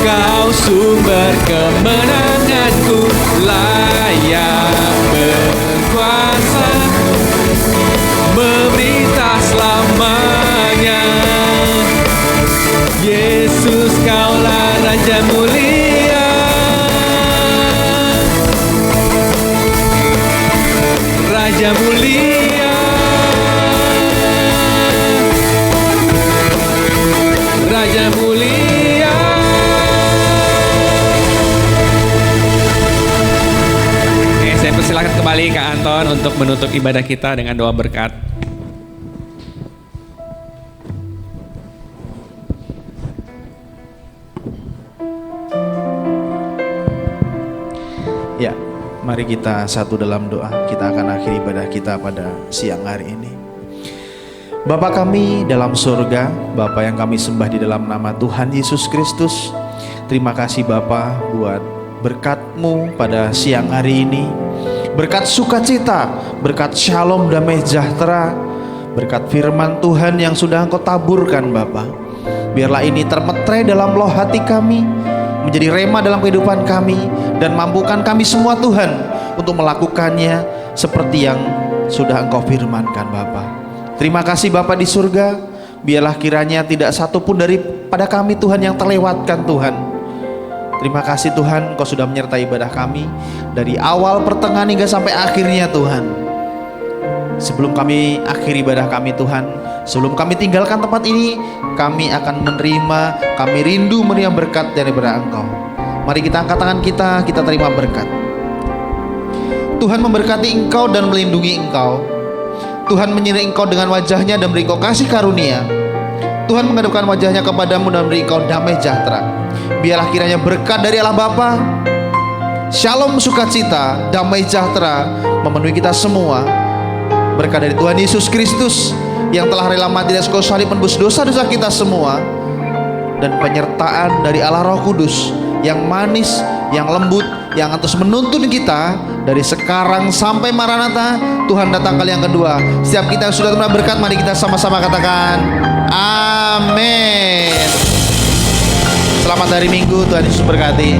Kau sumber kemenanganku, layak berkuasa. menutup ibadah kita dengan doa berkat. Ya, mari kita satu dalam doa. Kita akan akhiri ibadah kita pada siang hari ini. Bapa kami dalam surga, Bapa yang kami sembah di dalam nama Tuhan Yesus Kristus. Terima kasih Bapa buat berkat-Mu pada siang hari ini. Berkat sukacita, berkat shalom damai sejahtera, berkat firman Tuhan yang sudah Engkau taburkan Bapa. Biarlah ini termeterai dalam loh hati kami, menjadi rema dalam kehidupan kami, dan mampukan kami semua Tuhan untuk melakukannya seperti yang sudah Engkau firmankan Bapa. Terima kasih Bapa di surga. Biarlah kiranya tidak satu pun daripada kami Tuhan yang terlewatkan Tuhan. Terima kasih Tuhan, Engkau sudah menyertai ibadah kami dari awal, pertengahan hingga sampai akhirnya Tuhan. Sebelum kami akhiri ibadah kami Tuhan, sebelum kami tinggalkan tempat ini, kami akan menerima, kami rindu menerima berkat daripada Engkau. Mari kita angkat tangan kita terima berkat. Tuhan memberkati engkau dan melindungi engkau. Tuhan menyinari engkau dengan wajahnya dan beri engkau kasih karunia. Tuhan menghadapkan wajahnya kepadamu dan beri engkau damai sejahtera. Biarlah kiranya berkat dari Allah Bapa, shalom sukacita, damai sejahtera memenuhi kita semua. Berkat dari Tuhan Yesus Kristus yang telah rela mati di atas kayu salib menebus dosa-dosa kita semua, dan penyertaan dari Allah Roh Kudus yang manis, yang lembut, yang akan terus menuntun kita dari sekarang sampai Maranatha. Tuhan datang kali yang kedua. Setiap kita yang sudah terima berkat, mari kita sama-sama katakan amin. Selamat hari Minggu, Tuhan Yesus berkati.